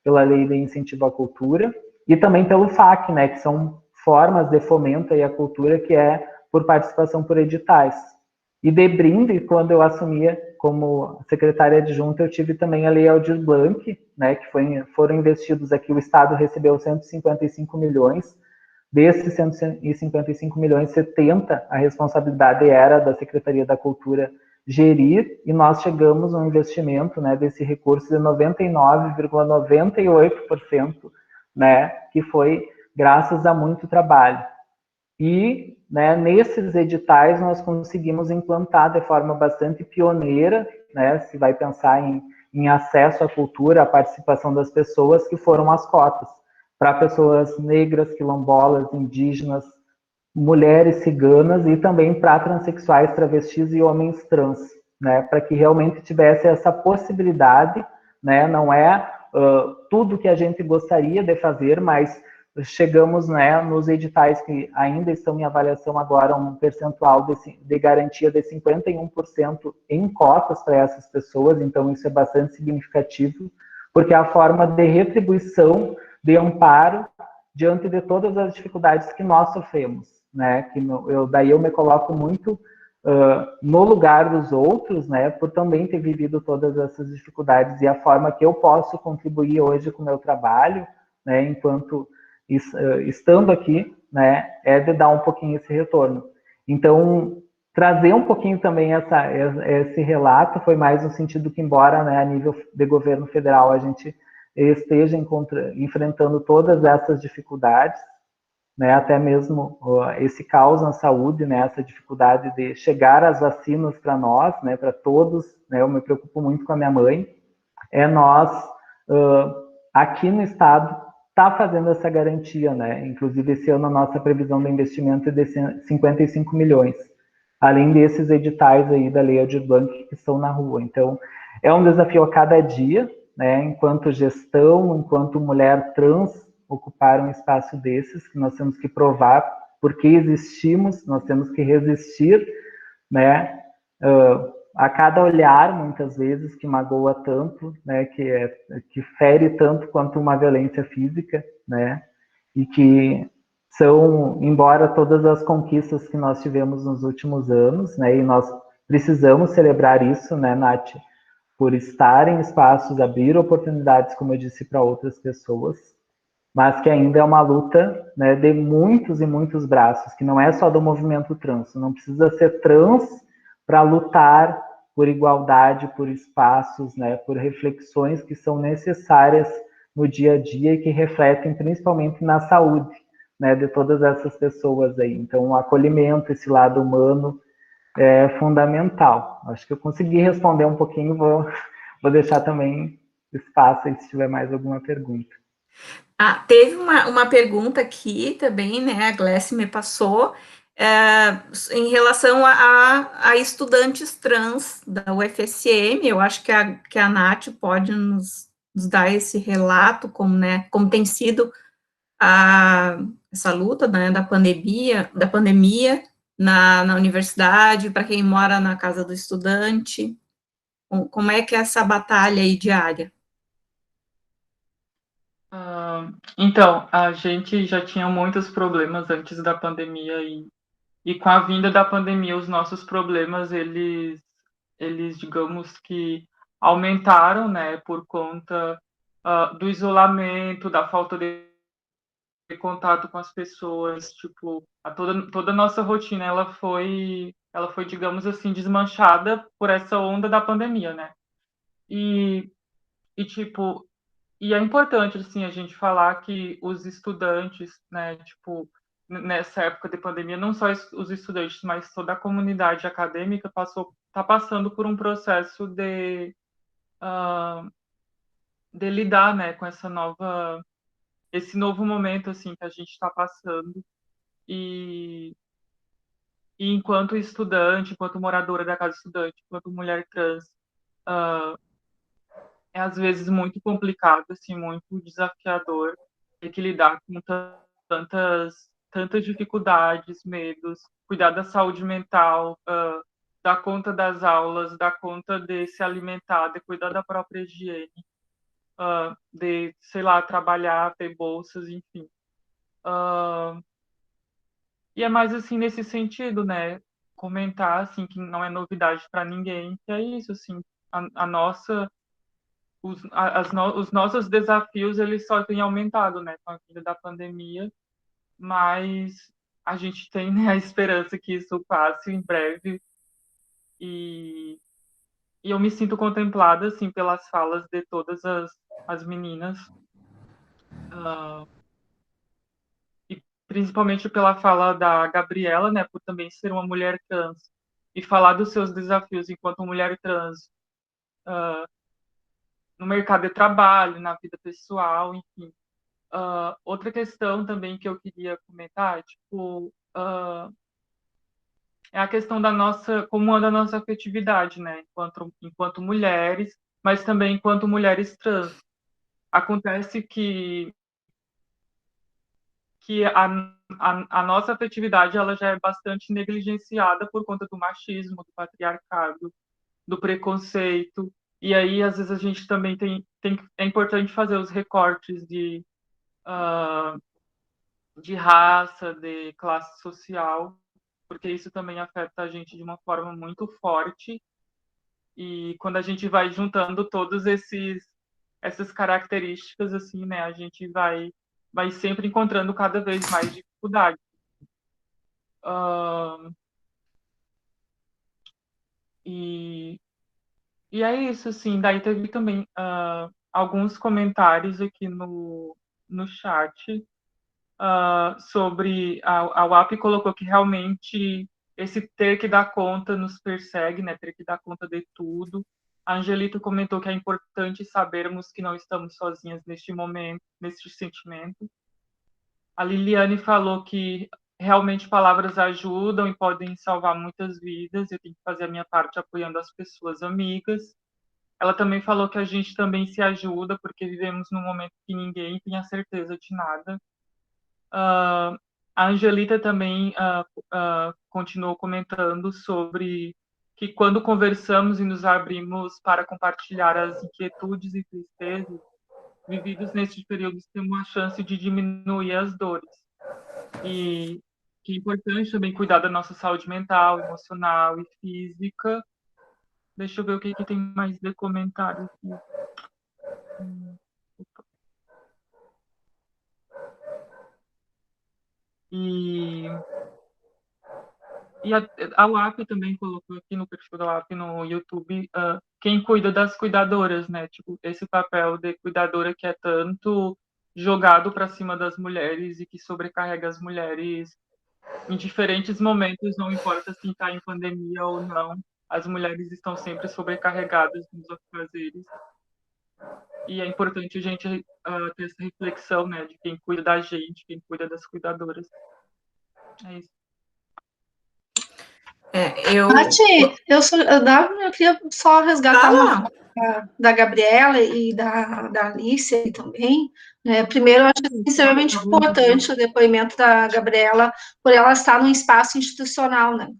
pela Lei de Incentivo à Cultura, e também pelo FAC, né, que são formas de fomento aí à cultura, que é por participação por editais. E de brinde, quando eu assumia como secretária adjunta, eu tive também a Lei Aldir Blanc, né, que foram investidos aqui, o Estado recebeu 155 milhões, desses 155 milhões, 70, a responsabilidade era da Secretaria da Cultura gerir, e nós chegamos a um investimento, né, desse recurso de 99,98%, né, que foi graças a muito trabalho. E, né, nesses editais nós conseguimos implantar de forma bastante pioneira, né, se vai pensar em acesso à cultura, a participação das pessoas, que foram as cotas para pessoas negras, quilombolas, indígenas, mulheres ciganas e também para transexuais, travestis e homens trans, né, para que realmente tivesse essa possibilidade, né, não é tudo que a gente gostaria de fazer, mas chegamos, né, nos editais que ainda estão em avaliação agora, um percentual de garantia de 51% em cotas para essas pessoas, então isso é bastante significativo, porque é a forma de retribuição, de amparo, diante de todas as dificuldades que nós sofremos, né, que daí eu me coloco muito no lugar dos outros, né, por também ter vivido todas essas dificuldades, e a forma que eu posso contribuir hoje com o meu trabalho, né, enquanto estando aqui, né, é de dar um pouquinho esse retorno. Então, trazer um pouquinho também esse relato foi mais no sentido que, embora, né, a nível de governo federal a gente esteja enfrentando todas essas dificuldades, né, até mesmo esse caos na saúde, né, essa dificuldade de chegar as vacinas para nós, né, para todos, né, eu me preocupo muito com a minha mãe, nós, aqui no estado, está fazendo essa garantia, né, inclusive esse ano a nossa previsão de investimento é de 55 milhões, além desses editais aí da Lei Aldir Blanc que estão na rua. Então, é um desafio a cada dia, né, enquanto gestão, enquanto mulher trans ocupar um espaço desses, que nós temos que provar porque existimos, nós temos que resistir, né, a cada olhar, muitas vezes, que magoa tanto, né, que fere tanto quanto uma violência física, né, e que são, embora todas as conquistas que nós tivemos nos últimos anos, né, e nós precisamos celebrar isso, né, Nath, por estar em espaços, abrir oportunidades, como eu disse, para outras pessoas, mas que ainda é uma luta, né, de muitos e muitos braços, que não é só do movimento trans, não precisa ser trans para lutar por igualdade, por espaços, né, por reflexões que são necessárias no dia a dia e que refletem principalmente na saúde, né, de todas essas pessoas aí. Então, o acolhimento, esse lado humano, é fundamental. Acho que eu consegui responder um pouquinho, vou deixar também espaço aí se tiver mais alguma pergunta. Teve uma pergunta aqui também, né, a Glécia me passou, em relação a estudantes trans da UFSM. Eu acho que a Nath pode nos dar esse relato, como tem sido essa luta, né, da pandemia na universidade, para quem mora na casa do estudante. Como é que é essa batalha aí diária? Então, a gente já tinha muitos problemas antes da pandemia e com a vinda da pandemia, os nossos problemas, eles digamos que aumentaram, né, por conta do isolamento, da falta de contato com as pessoas, tipo, toda a nossa rotina, ela foi, digamos assim, desmanchada por essa onda da pandemia, né? Tipo, e é importante, assim, a gente falar que os estudantes, né, tipo, nessa época de pandemia, não só os estudantes, mas toda a comunidade acadêmica está passando por um processo de lidar, né, com esse novo momento, assim, que a gente está passando. E enquanto estudante, enquanto moradora da casa estudante, enquanto mulher trans, é às vezes muito complicado, assim, muito desafiador ter que lidar com tantas dificuldades, medos, cuidar da saúde mental, dar conta das aulas, dar conta de se alimentar, de cuidar da própria higiene. de, sei lá, trabalhar, ter bolsas, enfim. E é mais assim nesse sentido, né? Comentar assim que não é novidade para ninguém, que é isso, assim, a nossa, os nossos desafios eles só têm aumentado, né, com a vinda da pandemia, mas a gente tem, né, a esperança que isso passe em breve e eu me sinto contemplada assim pelas falas de todas as meninas. E principalmente pela fala da Gabriela, né, por também ser uma mulher trans e falar dos seus desafios enquanto mulher trans no mercado de trabalho, na vida pessoal, enfim. Outra questão também que eu queria comentar, tipo, é a questão da nossa, como anda a nossa afetividade, né, enquanto mulheres, mas também enquanto mulheres trans. Acontece que a nossa afetividade ela já é bastante negligenciada por conta do machismo, do patriarcado, do preconceito. E aí, às vezes, a gente também é importante fazer os recortes de raça, de classe social, porque isso também afeta a gente de uma forma muito forte. E quando a gente vai juntando todos essas características, assim, né, a gente vai sempre encontrando cada vez mais dificuldade. E é isso, assim. Daí teve também alguns comentários aqui no chat sobre a UAP colocou que realmente esse ter que dar conta nos persegue, né? Ter que dar conta de tudo. A Angelita comentou que é importante sabermos que não estamos sozinhas neste momento, neste sentimento. A Liliane falou que realmente palavras ajudam e podem salvar muitas vidas. Eu tenho que fazer a minha parte apoiando as pessoas amigas. Ela também falou que a gente também se ajuda, porque vivemos num momento que ninguém tem a certeza de nada. A Angelita também continuou comentando sobre que quando conversamos e nos abrimos para compartilhar as inquietudes e tristezas vividos nesses períodos, temos a chance de diminuir as dores. E que é importante também cuidar da nossa saúde mental, emocional e física. Deixa eu ver o que tem mais de comentário aqui. E a UAP também colocou aqui no perfil da UAP no YouTube quem cuida das cuidadoras, né? Tipo, esse papel de cuidadora que é tanto jogado para cima das mulheres e que sobrecarrega as mulheres em diferentes momentos, não importa se está em pandemia ou não, as mulheres estão sempre sobrecarregadas nos afazeres. E é importante a gente ter essa reflexão, né, de quem cuida da gente, quem cuida das cuidadoras. É isso. Nath, eu queria só resgatar uma fala da Gabriela e da Alicia também. Primeiro, eu acho extremamente importante o depoimento da Gabriela, por ela estar num espaço institucional, né?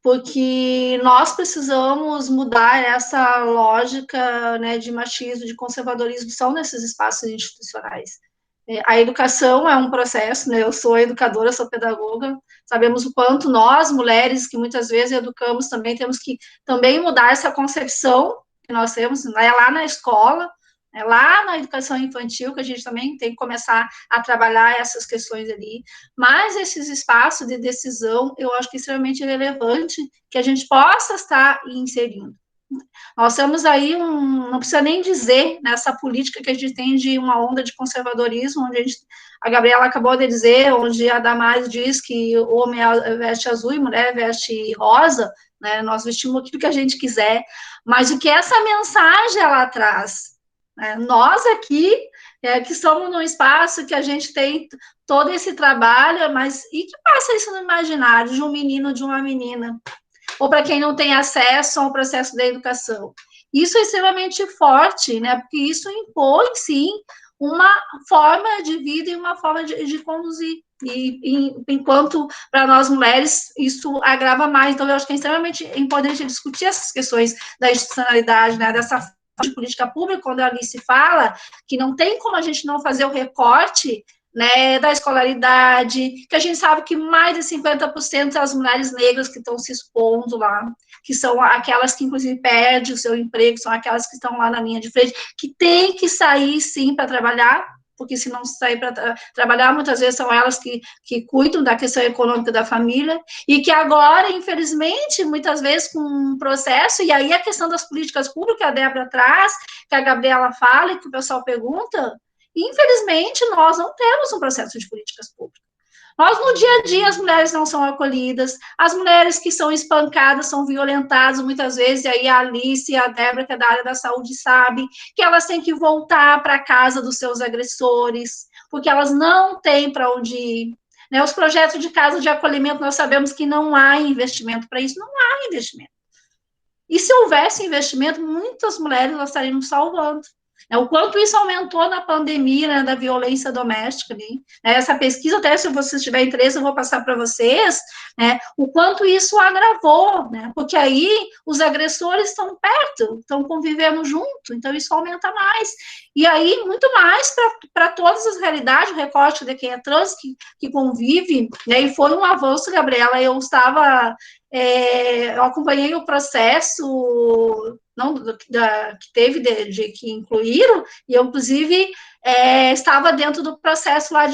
Porque nós precisamos mudar essa lógica, né, de machismo, de conservadorismo, são nesses espaços institucionais. A educação é um processo, né? Eu sou educadora, sou pedagoga, sabemos o quanto nós, mulheres, que muitas vezes educamos também, temos que também mudar essa concepção que nós temos, né, lá na escola, né, lá na educação infantil, que a gente também tem que começar a trabalhar essas questões ali, mas esses espaços de decisão, eu acho que é extremamente relevante que a gente possa estar inserindo. Nós temos aí não precisa nem dizer, nessa política que a gente tem de uma onda de conservadorismo, onde a Gabriela acabou de dizer, onde a Damares diz que o homem veste azul e a mulher veste rosa, né, nós vestimos aquilo que a gente quiser, mas o que essa mensagem ela traz? Né? Nós aqui, que estamos num espaço que a gente tem todo esse trabalho, mas e que passa isso no imaginário de um menino, de uma menina? Ou para quem não tem acesso ao processo da educação. Isso é extremamente forte, né? Porque isso impõe, sim, uma forma de vida e uma forma de conduzir. E enquanto para nós mulheres isso agrava mais. Então, eu acho que é extremamente importante discutir essas questões da institucionalidade, né? Dessa de política pública, quando a Alice fala que não tem como a gente não fazer o recorte, né, da escolaridade, que a gente sabe que mais de 50% das mulheres negras que estão se expondo lá, que são aquelas que, inclusive, perdem o seu emprego, são aquelas que estão lá na linha de frente, que tem que sair, sim, para trabalhar, porque se não sair para trabalhar, muitas vezes são elas que cuidam da questão econômica da família, e que agora, infelizmente, muitas vezes com um processo, e aí a questão das políticas públicas, que a Débora traz, que a Gabriela fala e que o pessoal pergunta, infelizmente, nós não temos um processo de políticas públicas. Nós, no dia a dia, as mulheres não são acolhidas, as mulheres que são espancadas, são violentadas muitas vezes, e aí a Alice e a Débora, que é da área da saúde, sabe que elas têm que voltar para a casa dos seus agressores, porque elas não têm para onde ir. Né? Os projetos de casa de acolhimento, nós sabemos que não há investimento para isso, não há investimento. E se houvesse investimento, muitas mulheres nós estaríamos salvando. O quanto isso aumentou na pandemia, né, da violência doméstica. Essa pesquisa, até se vocês tiverem interesse, eu vou passar para vocês, né, o quanto isso agravou, né, porque aí os agressores estão perto, estão convivendo junto, então isso aumenta mais. E aí, muito mais para todas as realidades, o recorte de quem é trans, que convive, né, e foi um avanço, Gabriela, eu acompanhei o processo que teve que incluíram, e eu, inclusive, estava dentro do processo lá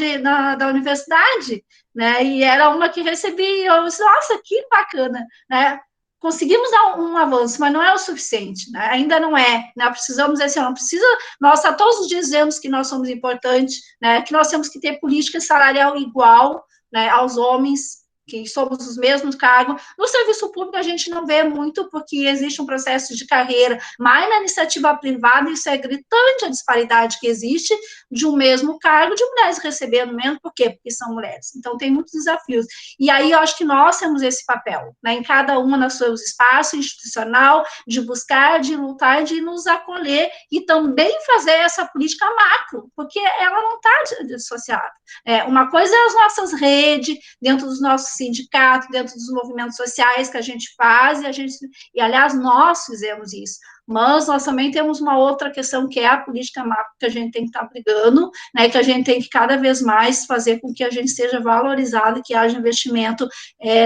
da universidade, né, e era uma que recebi, eu disse, nossa, que bacana, né, conseguimos dar um avanço, mas não é o suficiente, né, ainda não é, né, precisamos, assim, não precisa, nós todos os dias dizemos que nós somos importantes, né, que nós temos que ter política salarial igual, né, aos homens, que somos os mesmos cargos. No serviço público, a gente não vê muito, porque existe um processo de carreira, mas na iniciativa privada, isso é gritante, a disparidade que existe de um mesmo cargo, de mulheres recebendo menos, por quê? Porque são mulheres. Então, tem muitos desafios. E aí, eu acho que nós temos esse papel, né, em cada uma nos seus espaços institucional, de buscar, de lutar, de nos acolher, e também fazer essa política macro, porque ela não está dissociada. Uma coisa é as nossas redes, dentro dos nossos sindicatos, dentro dos movimentos sociais que a gente faz, e aliás, nós fizemos isso, mas nós também temos uma outra questão, que é a política macro, que a gente tem que estar brigando, né, que a gente tem que cada vez mais fazer com que a gente seja valorizado, que haja investimento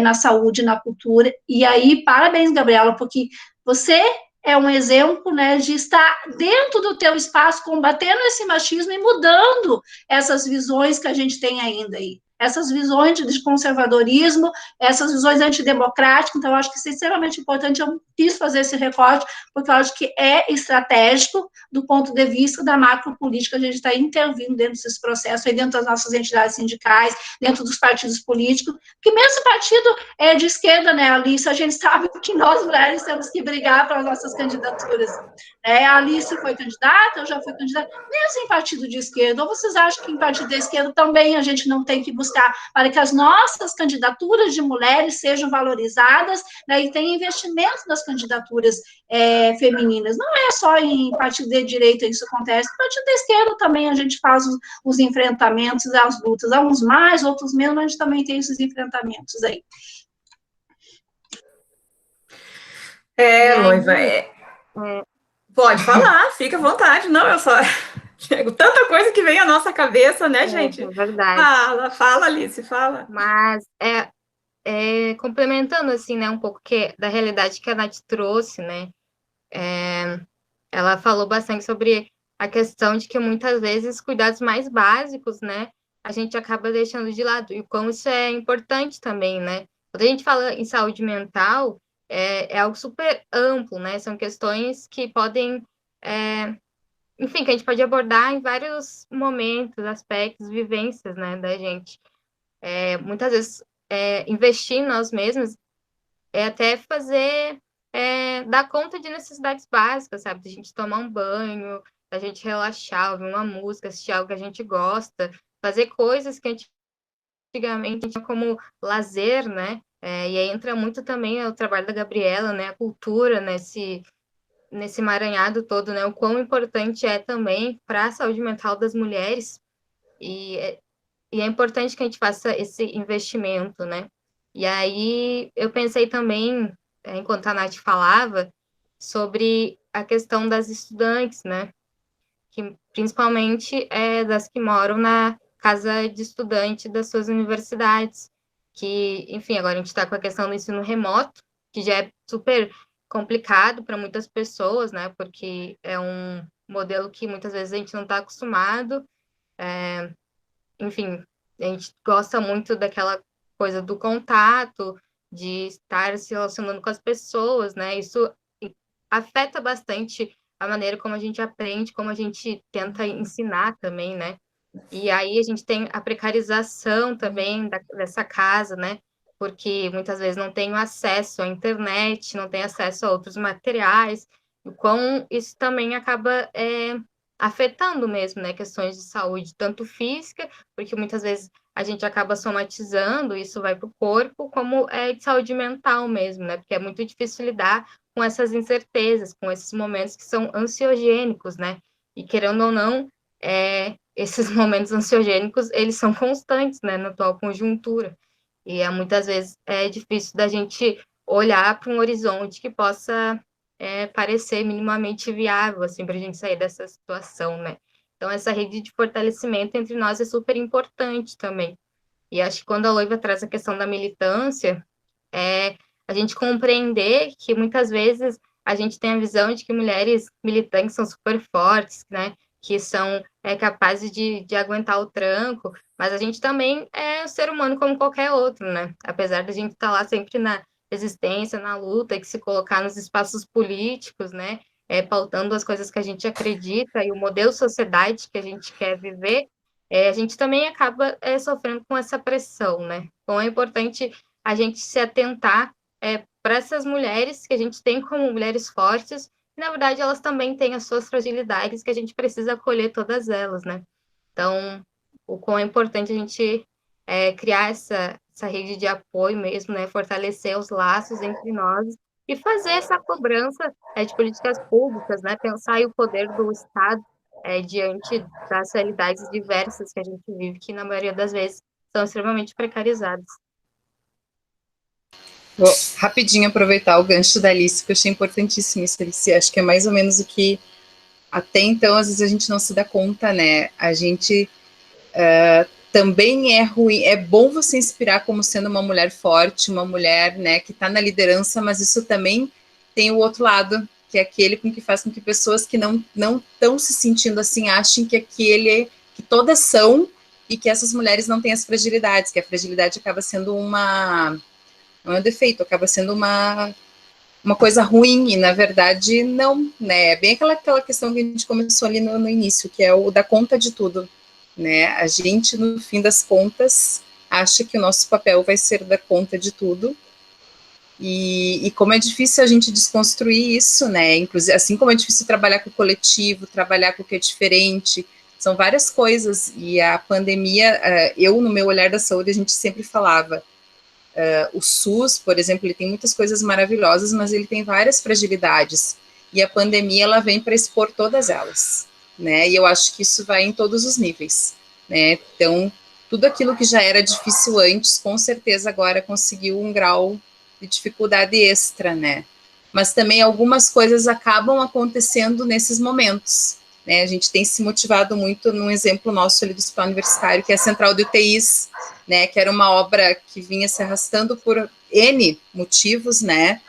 na saúde, na cultura, e aí, parabéns, Gabriela, porque você é um exemplo, né, de estar dentro do teu espaço, combatendo esse machismo e mudando essas visões que a gente tem ainda aí. Essas visões de conservadorismo, essas visões antidemocráticas, então eu acho que isso é extremamente importante, eu quis fazer esse recorte, porque eu acho que é estratégico do ponto de vista da macropolítica, a gente está intervindo dentro desses processos, aí dentro das nossas entidades sindicais, dentro dos partidos políticos, que mesmo esse partido é de esquerda, né, Alice, a gente sabe que nós, mulheres, temos que brigar pelas nossas candidaturas. A Alice foi candidata, eu já fui candidata, mesmo em partido de esquerda, ou vocês acham que em partido de esquerda também a gente não tem que buscar para que as nossas candidaturas de mulheres sejam valorizadas, né, e tenha investimento nas candidaturas femininas. Não é só em partido de direita isso acontece, no partido da esquerda também a gente faz os enfrentamentos, as lutas, uns mais, outros menos, mas a gente também tem esses enfrentamentos aí. Noiva, pode falar, fica à vontade, não, eu só... Tanta coisa que vem à nossa cabeça, né, gente? É verdade. Fala, Alice, fala. Mas, complementando, assim, né, um pouco da realidade que a Nath trouxe, né, ela falou bastante sobre a questão de que, muitas vezes, cuidados mais básicos, né, a gente acaba deixando de lado, e como isso é importante também, né? Quando a gente fala em saúde mental, é algo super amplo, né? São questões que podem... enfim, que a gente pode abordar em vários momentos, aspectos, vivências, né, da gente. Muitas vezes, investir em nós mesmos é até dar conta de necessidades básicas, sabe? Da gente tomar um banho, da gente relaxar, ouvir uma música, assistir algo que a gente gosta, fazer coisas que antigamente tinha como lazer, né? E aí entra muito também o trabalho da Gabriela, né? A cultura, nesse emaranhado todo, né, o quão importante é também para a saúde mental das mulheres, e é importante que a gente faça esse investimento, né, e aí eu pensei também, enquanto a Nath falava, sobre a questão das estudantes, né? Que principalmente das que moram na casa de estudante das suas universidades, que, enfim, agora a gente está com a questão do ensino remoto, que já é super complicado para muitas pessoas, né? Porque é um modelo que muitas vezes a gente não está acostumado. Enfim, a gente gosta muito daquela coisa do contato, de estar se relacionando com as pessoas, né? Isso afeta bastante a maneira como a gente aprende, como a gente tenta ensinar também, né? E aí a gente tem a precarização também dessa casa, né? Porque muitas vezes não tem acesso à internet, não tem acesso a outros materiais, e como isso também acaba afetando mesmo, né? Questões de saúde, tanto física, porque muitas vezes a gente acaba somatizando, isso vai para o corpo, como de saúde mental mesmo, né? Porque é muito difícil lidar com essas incertezas, com esses momentos que são ansiogênicos, né? E querendo ou não, esses momentos ansiogênicos, eles são constantes, né, na atual conjuntura. E muitas vezes é difícil da gente olhar para um horizonte que possa parecer minimamente viável, assim, para a gente sair dessa situação, né? Então, essa rede de fortalecimento entre nós é super importante também. E acho que quando a Loiva traz a questão da militância, a gente compreender que muitas vezes a gente tem a visão de que mulheres militantes são super fortes, né? Que são capazes de aguentar o tranco, mas a gente também é um ser humano como qualquer outro, né? Apesar de a gente estar lá sempre na resistência, na luta, e que se colocar nos espaços políticos, né? Pautando as coisas que a gente acredita e o modelo de sociedade que a gente quer viver, a gente também acaba sofrendo com essa pressão, né? Então é importante a gente se atentar para essas mulheres que a gente tem como mulheres fortes, e, na verdade, elas também têm as suas fragilidades, que a gente precisa acolher todas elas, né? Então, o quão é importante a gente criar essa rede de apoio mesmo, né? Fortalecer os laços entre nós e fazer essa cobrança de políticas públicas, né? Pensar aí o poder do Estado diante das realidades diversas que a gente vive, que na maioria das vezes são extremamente precarizadas. Vou rapidinho aproveitar o gancho da Alice, que eu achei importantíssimo isso, Alice. Acho que é mais ou menos o que até então, às vezes, a gente não se dá conta, né? A gente também é ruim, é bom você inspirar como sendo uma mulher forte, uma mulher, né, que está na liderança, mas isso também tem o outro lado, que é aquele com que faz com que pessoas que não estão se sentindo assim, achem que que todas são, e que essas mulheres não têm as fragilidades, que a fragilidade acaba sendo não é um defeito, acaba sendo uma coisa ruim, e na verdade não, né? É bem aquela questão que a gente começou ali no início, que é o dar conta de tudo, né? A gente, no fim das contas, acha que o nosso papel vai ser dar conta de tudo, e como é difícil a gente desconstruir isso, né? Inclusive, assim como é difícil trabalhar com o coletivo, trabalhar com o que é diferente, são várias coisas, e a pandemia, eu, no meu olhar da saúde, a gente sempre falava, o SUS, por exemplo, ele tem muitas coisas maravilhosas, mas ele tem várias fragilidades, e a pandemia, ela vem para expor todas elas, né, e eu acho que isso vai em todos os níveis, né, então, tudo aquilo que já era difícil antes, com certeza agora conseguiu um grau de dificuldade extra, né, mas também algumas coisas acabam acontecendo nesses momentos, né, a gente tem se motivado muito num exemplo nosso ali do Hospital Universitário, que é a Central de UTIs, né, que era uma obra que vinha se arrastando por N motivos, né,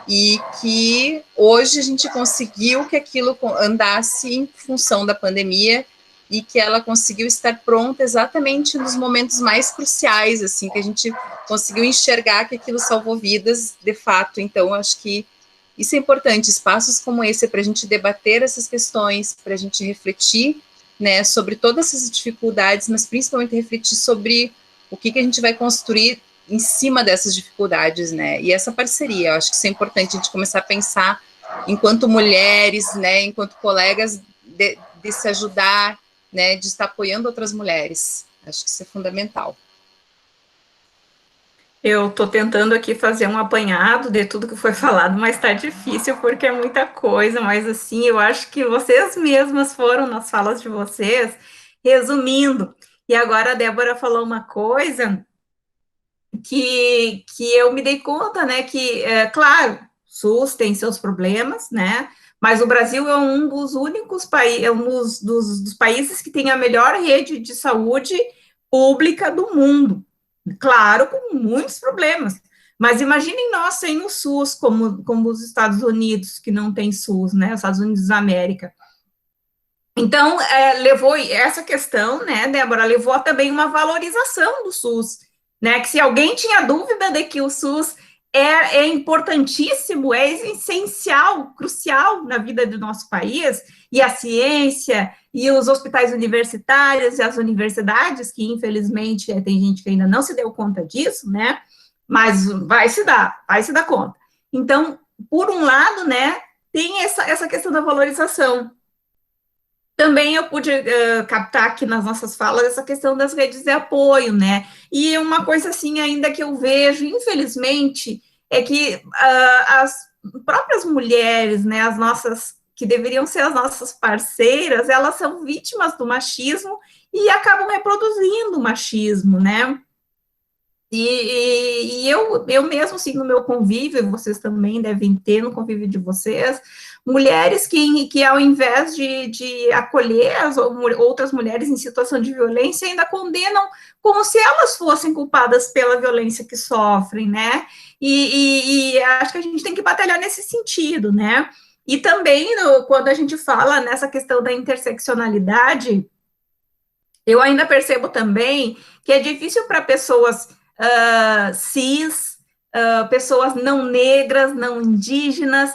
e que hoje a gente conseguiu que aquilo andasse em função da pandemia, e que ela conseguiu estar pronta exatamente nos momentos mais cruciais, assim, que a gente conseguiu enxergar que aquilo salvou vidas, de fato. Então, acho que isso é importante, espaços como esse, para a gente debater essas questões, para a gente refletir, né, sobre todas essas dificuldades, mas principalmente refletir sobre o que a gente vai construir em cima dessas dificuldades, né, e essa parceria, eu acho que isso é importante, a gente começar a pensar enquanto mulheres, né, enquanto colegas, de se ajudar, né, de estar apoiando outras mulheres, acho que isso é fundamental. Eu estou tentando aqui fazer um apanhado de tudo que foi falado, mas está difícil porque é muita coisa, mas assim, eu acho que vocês mesmas foram nas falas de vocês, resumindo. E agora a Débora falou uma coisa que eu me dei conta, né, que, claro, SUS tem seus problemas, né, mas o Brasil é um dos únicos países, é um dos países que tem a melhor rede de saúde pública do mundo. Claro, com muitos problemas. Mas imaginem nós sem o SUS, como os Estados Unidos, que não tem SUS, né? Os Estados Unidos da América. Então, levou essa questão, né, Débora, levou também uma valorização do SUS, né? Que se alguém tinha dúvida de que o SUS é importantíssimo, é essencial, crucial na vida do nosso país, e a ciência, e os hospitais universitários, e as universidades, que infelizmente tem gente que ainda não se deu conta disso, né? Mas vai se dar conta. Então, por um lado, né, tem essa questão da valorização. Também eu pude captar aqui nas nossas falas essa questão das redes de apoio, né? E uma coisa assim ainda que eu vejo, infelizmente, é que as próprias mulheres, né, as nossas, que deveriam ser as nossas parceiras, elas são vítimas do machismo e acabam reproduzindo o machismo, né? E eu mesmo, assim, no meu convívio, vocês também devem ter no convívio de vocês, mulheres que ao invés de acolher as outras mulheres em situação de violência, ainda condenam como se elas fossem culpadas pela violência que sofrem, né? E acho que a gente tem que batalhar nesse sentido, né? E também, quando a gente fala nessa questão da interseccionalidade, eu ainda percebo também que é difícil para pessoas cis, pessoas não negras, não indígenas,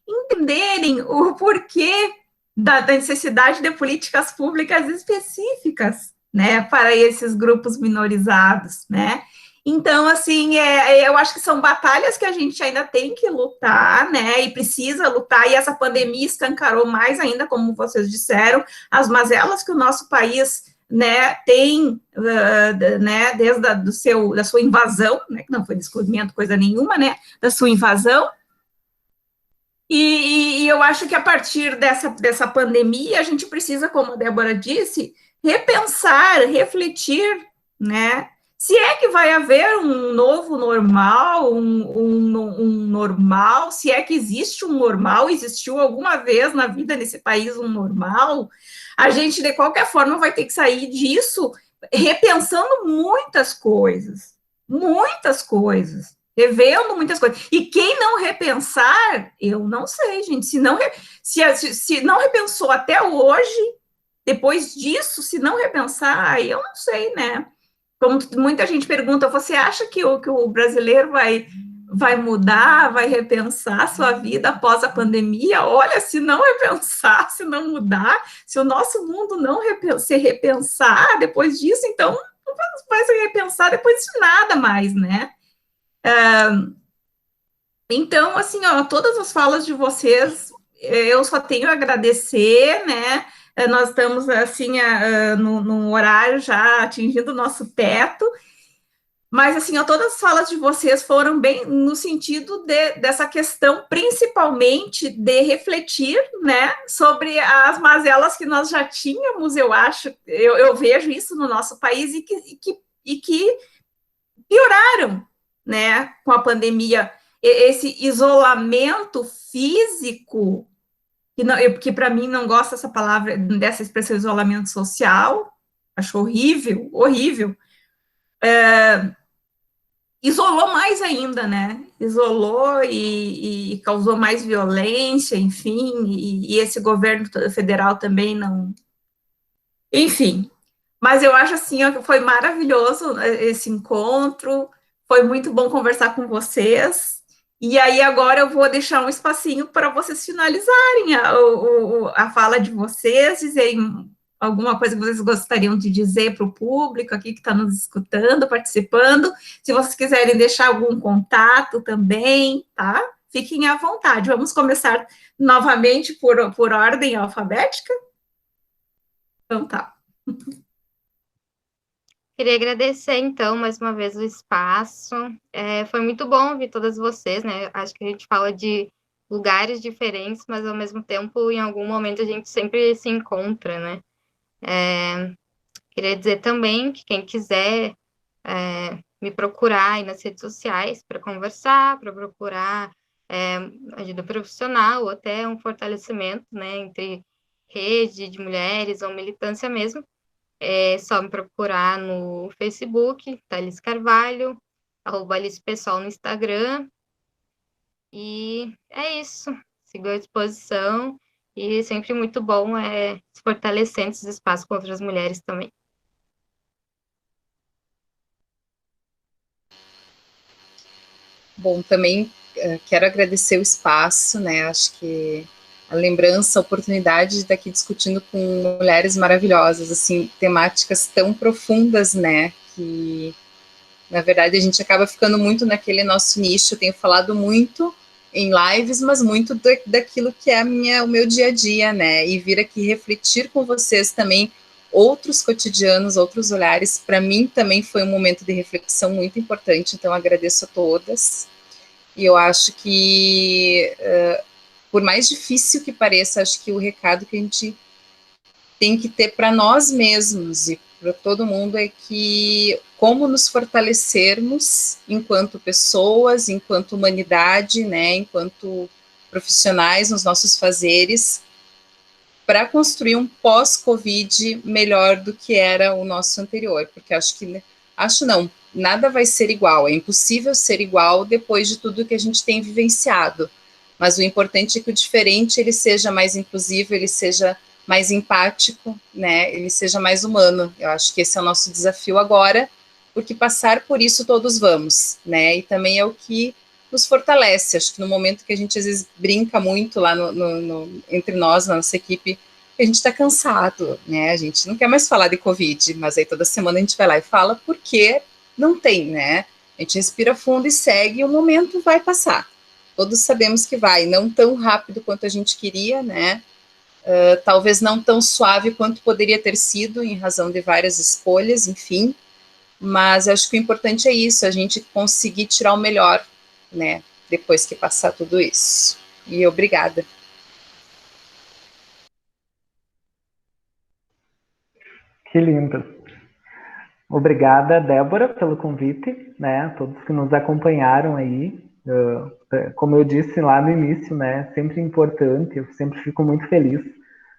entenderem o porquê da necessidade de políticas públicas específicas, né, para esses grupos minorizados, né. Então, assim, eu acho que são batalhas que a gente ainda tem que lutar, né, e precisa lutar, e essa pandemia escancarou mais ainda, como vocês disseram, as mazelas que o nosso país, né, tem, né, desde da sua invasão, né, que não foi descobrimento coisa nenhuma, né, da sua invasão, e eu acho que a partir dessa pandemia, a gente precisa, como a Débora disse, repensar, refletir, né, se é que vai haver um novo normal, um normal, se é que existe um normal, existiu alguma vez na vida nesse país um normal, a gente, de qualquer forma, vai ter que sair disso repensando muitas coisas, revendo muitas coisas. E quem não repensar, eu não sei, gente, se não repensou até hoje, depois disso, se não repensar, aí eu não sei, né? Como muita gente pergunta, você acha que o brasileiro vai mudar, vai repensar a sua vida após a pandemia? Olha, se não repensar, se não mudar, se o nosso mundo não se repensar depois disso, então não vai se repensar depois de nada mais, né? Então, assim, ó, todas as falas de vocês, eu só tenho a agradecer, né? Nós estamos, assim, no horário já atingindo o nosso teto, mas, assim, ó, todas as falas de vocês foram bem no sentido dessa questão, principalmente de refletir, né, sobre as mazelas que nós já tínhamos, eu acho, eu vejo isso no nosso país e que pioraram, né, com a pandemia, esse isolamento físico, que para mim não gosto dessa palavra, dessa expressão isolamento social, acho horrível, horrível, isolou mais ainda, né, isolou e causou mais violência, enfim, e esse governo federal também não, enfim, mas eu acho assim, ó, que foi maravilhoso esse encontro, foi muito bom conversar com vocês, e aí agora eu vou deixar um espacinho para vocês finalizarem a fala de vocês, dizerem alguma coisa que vocês gostariam de dizer para o público aqui que está nos escutando, participando, se vocês quiserem deixar algum contato também, tá? Fiquem à vontade. Vamos começar novamente por ordem alfabética? Então tá. Queria agradecer, então, mais uma vez o espaço. Foi muito bom ouvir todas vocês, né? Acho que a gente fala de lugares diferentes, mas, ao mesmo tempo, em algum momento, a gente sempre se encontra, né? Queria dizer também que quem quiser me procurar aí nas redes sociais para conversar, para procurar ajuda profissional, ou até um fortalecimento, né, entre rede de mulheres ou militância mesmo, é só me procurar no Facebook, Thalis Carvalho, @AlicePessoal no Instagram, e é isso. Sigo à disposição, e sempre muito bom se fortalecer esses espaços com outras mulheres também. Bom, também quero agradecer o espaço, né? Acho que a lembrança, a oportunidade de estar aqui discutindo com mulheres maravilhosas, assim, temáticas tão profundas, né? Que, na verdade, a gente acaba ficando muito naquele nosso nicho. Eu tenho falado muito em lives, mas muito daquilo que é o meu dia a dia, né? E vir aqui refletir com vocês também outros cotidianos, outros olhares, para mim também foi um momento de reflexão muito importante, então agradeço a todas. E eu acho que, por mais difícil que pareça, acho que o recado que a gente tem que ter para nós mesmos e para todo mundo é que como nos fortalecermos enquanto pessoas, enquanto humanidade, né, enquanto profissionais nos nossos fazeres, para construir um pós-Covid melhor do que era o nosso anterior, porque nada vai ser igual, é impossível ser igual depois de tudo que a gente tem vivenciado, mas o importante é que o diferente ele seja mais inclusivo, ele seja mais empático, né, ele seja mais humano. Eu acho que esse é o nosso desafio agora, porque passar por isso todos vamos, né, e também é o que nos fortalece. Acho que no momento que a gente às vezes brinca muito lá entre nós, na nossa equipe, a gente está cansado, né? A gente não quer mais falar de Covid, mas aí toda semana a gente vai lá e fala porque não tem, né? A gente respira fundo e segue, e o momento vai passar. Todos sabemos que vai, não tão rápido quanto a gente queria, né? Talvez não tão suave quanto poderia ter sido, em razão de várias escolhas, enfim. Mas acho que o importante é isso, a gente conseguir tirar o melhor, né, depois que passar tudo isso. E obrigada. Que lindo. Obrigada, Débora, pelo convite, né, todos que nos acompanharam aí. Como eu disse lá no início, né, sempre importante, eu sempre fico muito feliz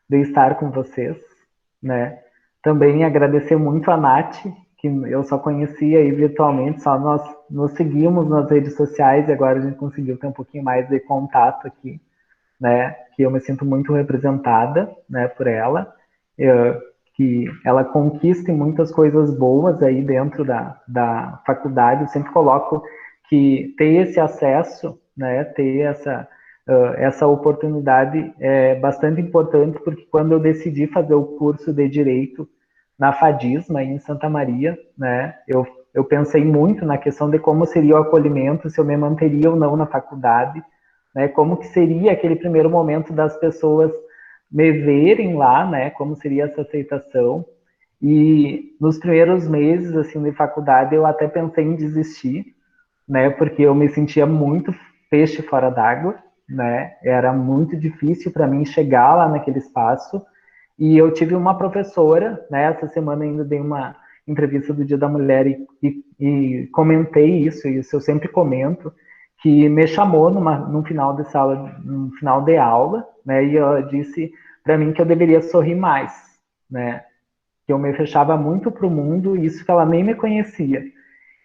de estar com vocês, né. Também agradecer muito a Nath, que eu só conhecia aí virtualmente, só nós nos seguimos nas redes sociais e agora a gente conseguiu ter um pouquinho mais de contato aqui, né, que eu me sinto muito representada, né, por ela, que ela conquiste muitas coisas boas aí dentro da faculdade. Eu sempre coloco que ter esse acesso, né, ter essa oportunidade é bastante importante, porque quando eu decidi fazer o curso de Direito na FADISMA, em Santa Maria, né, eu pensei muito na questão de como seria o acolhimento, se eu me manteria ou não na faculdade, né, como que seria aquele primeiro momento das pessoas me verem lá, né, como seria essa aceitação. E nos primeiros meses, assim, de faculdade, eu até pensei em desistir, né, porque eu me sentia muito peixe fora d'água, né, era muito difícil para mim chegar lá naquele espaço. E eu tive uma professora, né, essa semana ainda dei uma entrevista do Dia da Mulher e comentei isso eu sempre comento, que me chamou num final de sala, num final de aula, né, e ela disse para mim que eu deveria sorrir mais, né, que eu me fechava muito para o mundo, isso que ela nem me conhecia.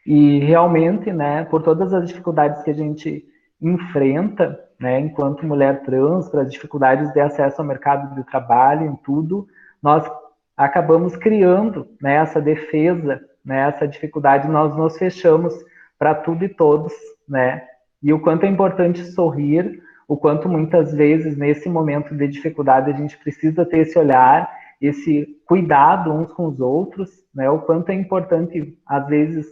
E realmente, né, por todas as dificuldades que a gente enfrenta, né, enquanto mulher trans, para as dificuldades de acesso ao mercado de trabalho, em tudo, nós acabamos criando, né, essa defesa, né, essa dificuldade, nós nos fechamos para tudo e todos, né, e o quanto é importante sorrir, o quanto muitas vezes nesse momento de dificuldade a gente precisa ter esse olhar, esse cuidado uns com os outros, né, o quanto é importante, às vezes,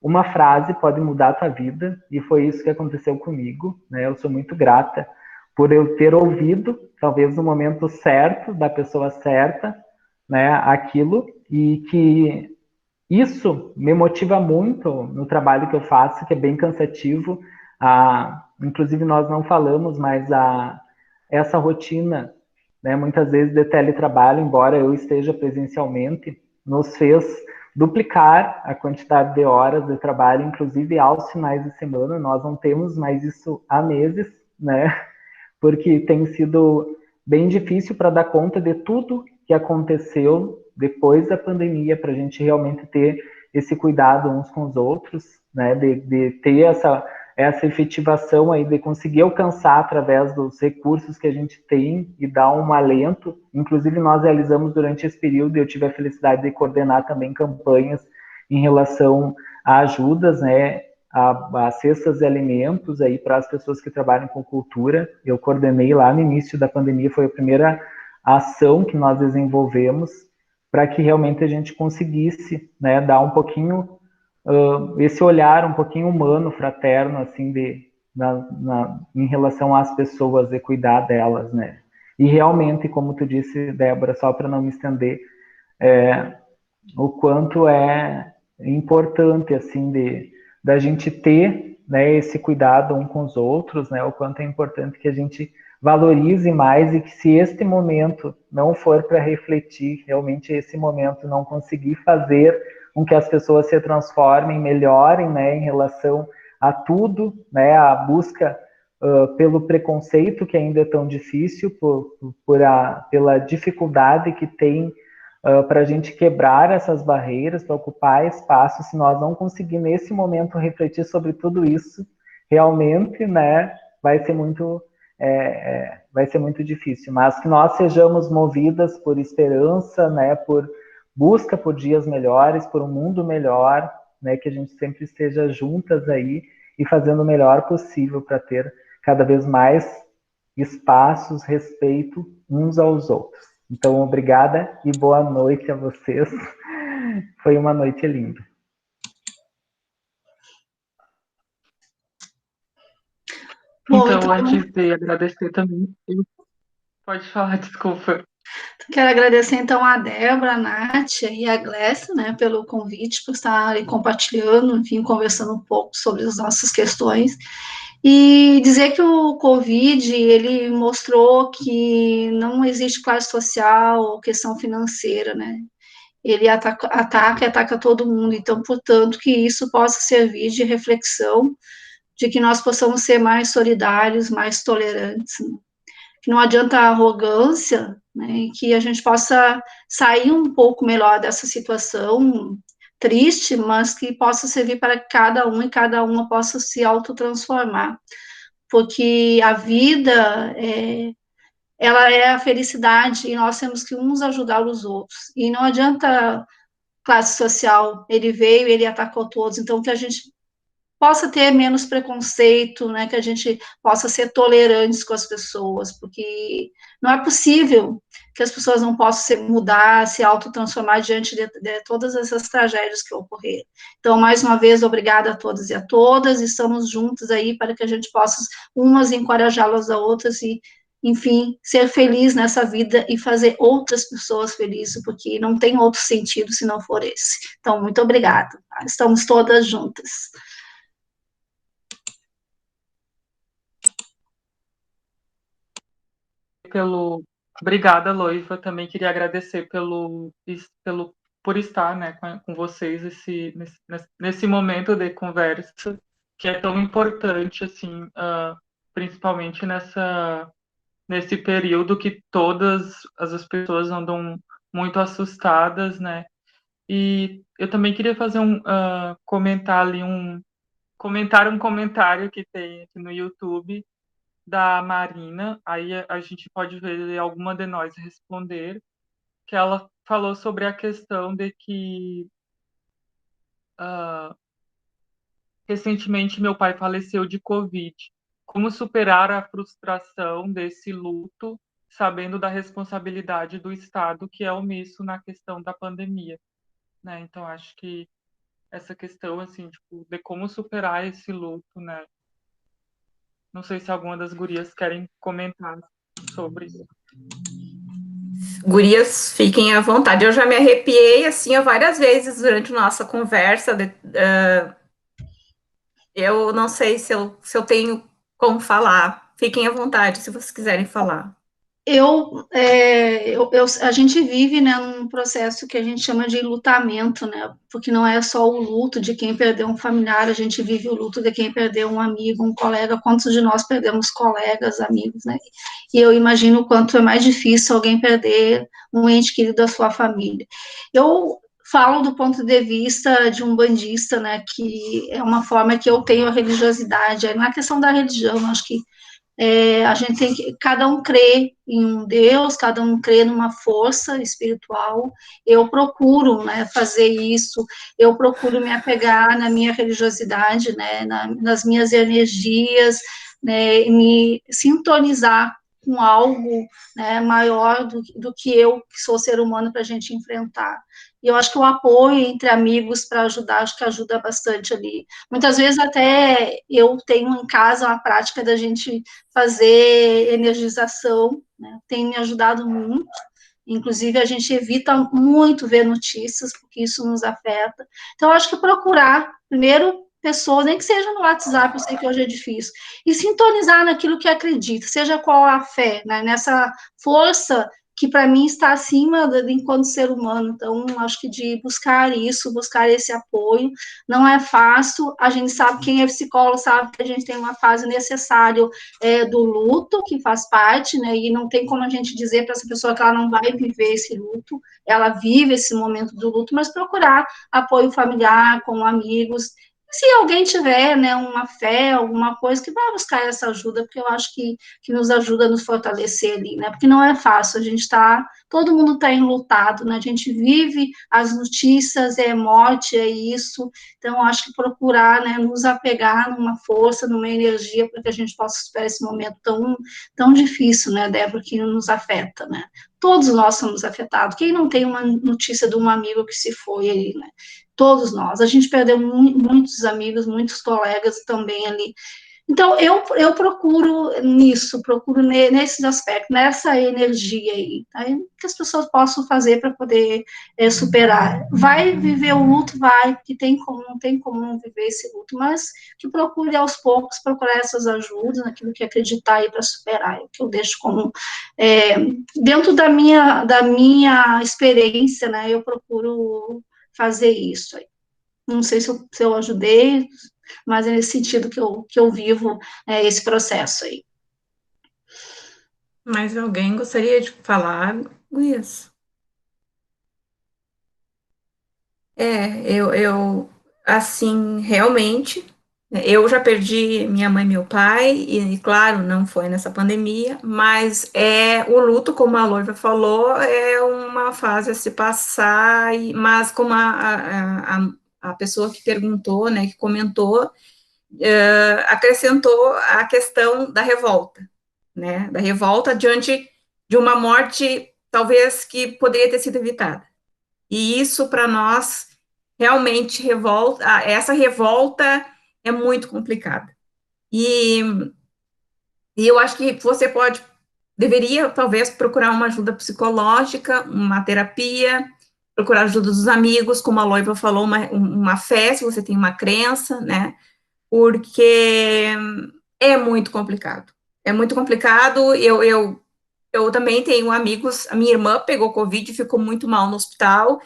uma frase pode mudar a tua vida, e foi isso que aconteceu comigo, né? Eu sou muito grata por eu ter ouvido, talvez no momento certo, da pessoa certa, né, aquilo, e que isso me motiva muito no trabalho que eu faço, que é bem cansativo. Inclusive, nós não falamos, mas essa rotina, né, muitas vezes de teletrabalho, embora eu esteja presencialmente, nos fez duplicar a quantidade de horas de trabalho, inclusive aos finais de semana. Nós não temos mais isso há meses, né? Porque tem sido bem difícil para dar conta de tudo que aconteceu depois da pandemia, para a gente realmente ter esse cuidado uns com os outros, né? De ter essa efetivação aí, de conseguir alcançar através dos recursos que a gente tem e dar um alento. Inclusive, nós realizamos durante esse período, eu tive a felicidade de coordenar também campanhas em relação a ajudas, né, a cestas de alimentos aí para as pessoas que trabalham com cultura. Eu coordenei lá no início da pandemia, foi a primeira ação que nós desenvolvemos para que realmente a gente conseguisse, né, dar um pouquinho esse olhar um pouquinho humano, fraterno, assim, em relação às pessoas, de cuidar delas, né? E realmente, como tu disse, Débora, só para não me estender, o quanto é importante, assim, da gente ter, né, esse cuidado um com os outros, né? O quanto é importante que a gente valorize mais, e que se este momento não for para refletir, realmente esse momento não conseguir fazer com que as pessoas se transformem, melhorem, né, em relação a tudo, né, a busca pelo preconceito, que ainda é tão difícil, pela dificuldade que tem para a gente quebrar essas barreiras, para ocupar espaço. Se nós não conseguir nesse momento refletir sobre tudo isso, realmente, né, vai ser muito difícil, mas que nós sejamos movidas por esperança, né, por busca por dias melhores, por um mundo melhor, né, que a gente sempre esteja juntas aí e fazendo o melhor possível para ter cada vez mais espaços, respeito uns aos outros. Então, obrigada e boa noite a vocês. Foi uma noite linda. Então, antes de agradecer também, pode falar, desculpa. Quero agradecer, então, a Débora, a Nath e a Glécia, né, pelo convite, por estarem compartilhando, enfim, conversando um pouco sobre as nossas questões. E dizer que o Covid, ele mostrou que não existe classe social ou questão financeira, né? Ele ataca e ataca todo mundo. Então, portanto, que isso possa servir de reflexão, de que nós possamos ser mais solidários, mais tolerantes, né? Que não adianta a arrogância, né, e que a gente possa sair um pouco melhor dessa situação triste, mas que possa servir para cada um e cada uma possa se autotransformar, porque a vida ela é a felicidade e nós temos que uns ajudar os outros, e não adianta classe social, ele veio, ele atacou todos, então que a gente possa ter menos preconceito, né, que a gente possa ser tolerantes com as pessoas, porque não é possível que as pessoas não possam mudar, se autotransformar diante de todas essas tragédias que ocorreram. Então, mais uma vez, obrigada a todos e a todas, estamos juntos aí para que a gente possa umas encorajá-las a outras e, enfim, ser feliz nessa vida e fazer outras pessoas felizes, porque não tem outro sentido se não for esse. Então, muito obrigada. Estamos todas juntas. Obrigada, Loiva. Também queria agradecer por estar, né, com vocês nesse momento de conversa, que é tão importante, assim, principalmente nesse período que todas as pessoas andam muito assustadas, né? E eu também queria fazer comentar ali um comentário que tem aqui no YouTube, da Marina. Aí a gente pode ver alguma de nós responder, que ela falou sobre a questão de que recentemente meu pai faleceu de Covid. Como superar a frustração desse luto, sabendo da responsabilidade do Estado, que é omisso na questão da pandemia, né? Então, acho que essa questão, assim, tipo, de como superar esse luto, né? Não sei se alguma das gurias querem comentar sobre isso. Gurias, fiquem à vontade. Eu já me arrepiei, assim, várias vezes durante nossa conversa. Eu não sei se eu tenho como falar. Fiquem à vontade, se vocês quiserem falar. A gente vive, né, num processo que a gente chama de enlutamento, né, porque não é só o luto de quem perdeu um familiar, a gente vive o luto de quem perdeu um amigo, um colega. Quantos de nós perdemos colegas, amigos, né? E eu imagino o quanto é mais difícil alguém perder um ente querido da sua família. Eu falo do ponto de vista de um bandista, né, que é uma forma que eu tenho a religiosidade, não é questão da religião, eu acho que a gente tem que, cada um crê em um Deus, cada um crê numa força espiritual. Eu procuro, né, fazer isso, eu procuro me apegar na minha religiosidade, né, nas minhas energias, né, me sintonizar com algo, né, maior do que eu, que sou ser humano, para a gente enfrentar. E eu acho que o apoio entre amigos para ajudar, acho que ajuda bastante ali. Muitas vezes até eu tenho em casa uma prática da gente fazer energização, né? Tem me ajudado muito. Inclusive, a gente evita muito ver notícias, porque isso nos afeta. Então, acho que procurar, primeiro, pessoa, nem que seja no WhatsApp, eu sei que hoje é difícil, e sintonizar naquilo que acredita, seja qual a fé, né? Nessa força que para mim está acima enquanto ser humano. Então, acho que de buscar isso, buscar esse apoio, não é fácil. A gente sabe, quem é psicólogo sabe que a gente tem uma fase necessária do luto, que faz parte, né, e não tem como a gente dizer para essa pessoa que ela não vai viver esse luto, ela vive esse momento do luto, mas procurar apoio familiar, com amigos. Se alguém tiver, né, uma fé, alguma coisa, que vai buscar essa ajuda, porque eu acho que nos ajuda a nos fortalecer ali, né, porque não é fácil, a gente está, todo mundo está enlutado, né, a gente vive as notícias, é morte, é isso, então acho que procurar, né, nos apegar numa força, numa energia, para que a gente possa superar esse momento tão difícil, né, Débora, que nos afeta, né, todos nós somos afetados, quem não tem uma notícia de um amigo que se foi aí, né, todos nós, a gente perdeu muitos amigos, muitos colegas também ali. Então, eu procuro nisso, procuro nesses aspectos, nessa energia aí, tá? Que as pessoas possam fazer para poder superar. Vai viver o luto, vai, que não tem como não viver esse luto, mas que procure aos poucos procurar essas ajudas, naquilo que acreditar aí para superar, é o que eu deixo como, dentro da minha experiência, né, eu procuro fazer isso aí. Não sei se eu ajudei, mas é nesse sentido que eu vivo esse processo aí. Mais alguém gostaria de falar, Luiz? Assim, realmente, eu já perdi minha mãe e meu pai, e claro, não foi nessa pandemia, mas o luto, como a Loiva falou, é uma fase a se passar, mas como a pessoa que perguntou, né, que comentou, acrescentou a questão da revolta, né, da revolta diante de uma morte, talvez, que poderia ter sido evitada. E isso, para nós, realmente essa revolta é muito complicada. E eu acho que você deveria, talvez, procurar uma ajuda psicológica, uma terapia, procurar ajuda dos amigos, como a Loiva falou, uma fé, se você tem uma crença, né? Porque é muito complicado. É muito complicado. Eu também tenho amigos, a minha irmã pegou Covid e ficou muito mal no hospital.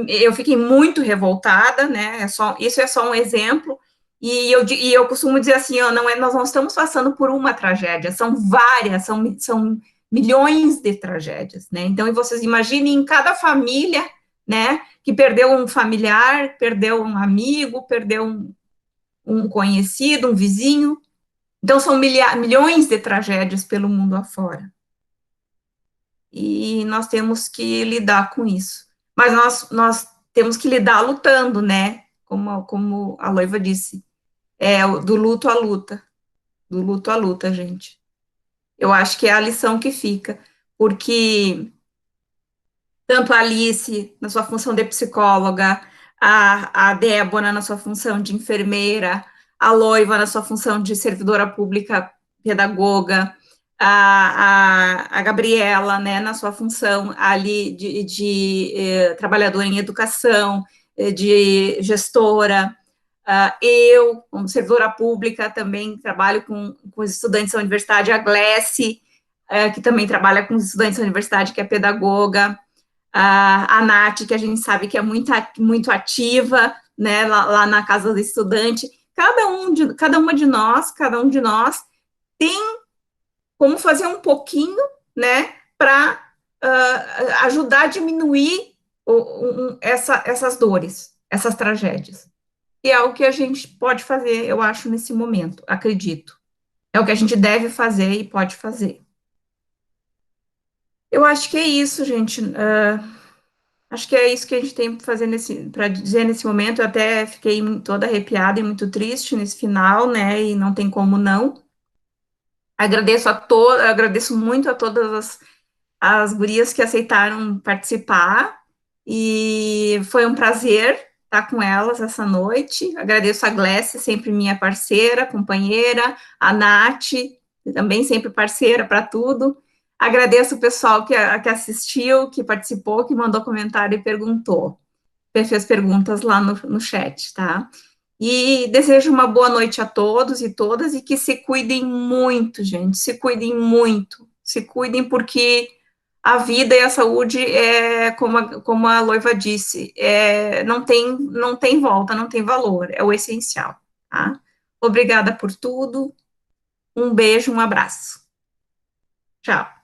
Eu fiquei muito revoltada, né? Isso é só um exemplo. E eu costumo dizer assim, nós não estamos passando por uma tragédia, são várias, são milhões de tragédias, né? Então, vocês imaginem em cada família, né, que perdeu um familiar, perdeu um amigo, perdeu um conhecido, um vizinho. Então, são milhões de tragédias pelo mundo afora. E nós temos que lidar com isso. Mas nós temos que lidar lutando, né? Como a Loiva disse, do luto à luta. Do luto à luta, gente. Eu acho que é a lição que fica, porque tanto a Alice, na sua função de psicóloga, a Débora, na sua função de enfermeira, a Loiva, na sua função de servidora pública pedagoga, a Gabriela, né, na sua função ali de trabalhadora em educação, de gestora, eu, como servidora pública, também trabalho com os estudantes da universidade, a Glécie, que também trabalha com os estudantes da universidade, que é pedagoga, a Nath, que a gente sabe que é muito ativa, né, lá na casa do estudante. Cada um de nós tem como fazer um pouquinho, né, para ajudar a diminuir essas dores, essas tragédias. E é o que a gente pode fazer, eu acho, nesse momento, acredito. É o que a gente deve fazer e pode fazer. Eu acho que é isso, gente. Acho que é isso que a gente tem para dizer nesse momento. Eu até fiquei toda arrepiada e muito triste nesse final, né? E não tem como não. Agradeço muito a todas as gurias que aceitaram participar. E foi um prazer estar com elas essa noite. Agradeço a Glécia, sempre minha parceira, companheira, a Nath, também sempre parceira para tudo. Agradeço o pessoal que assistiu, que participou, que mandou comentário e perguntou. Fez perguntas lá no chat, tá? E desejo uma boa noite a todos e todas e que se cuidem muito, gente. Se cuidem muito. Se cuidem porque a vida e a saúde, como a Loiva disse, não tem volta, não tem valor, é o essencial, tá? Obrigada por tudo, um beijo, um abraço. Tchau.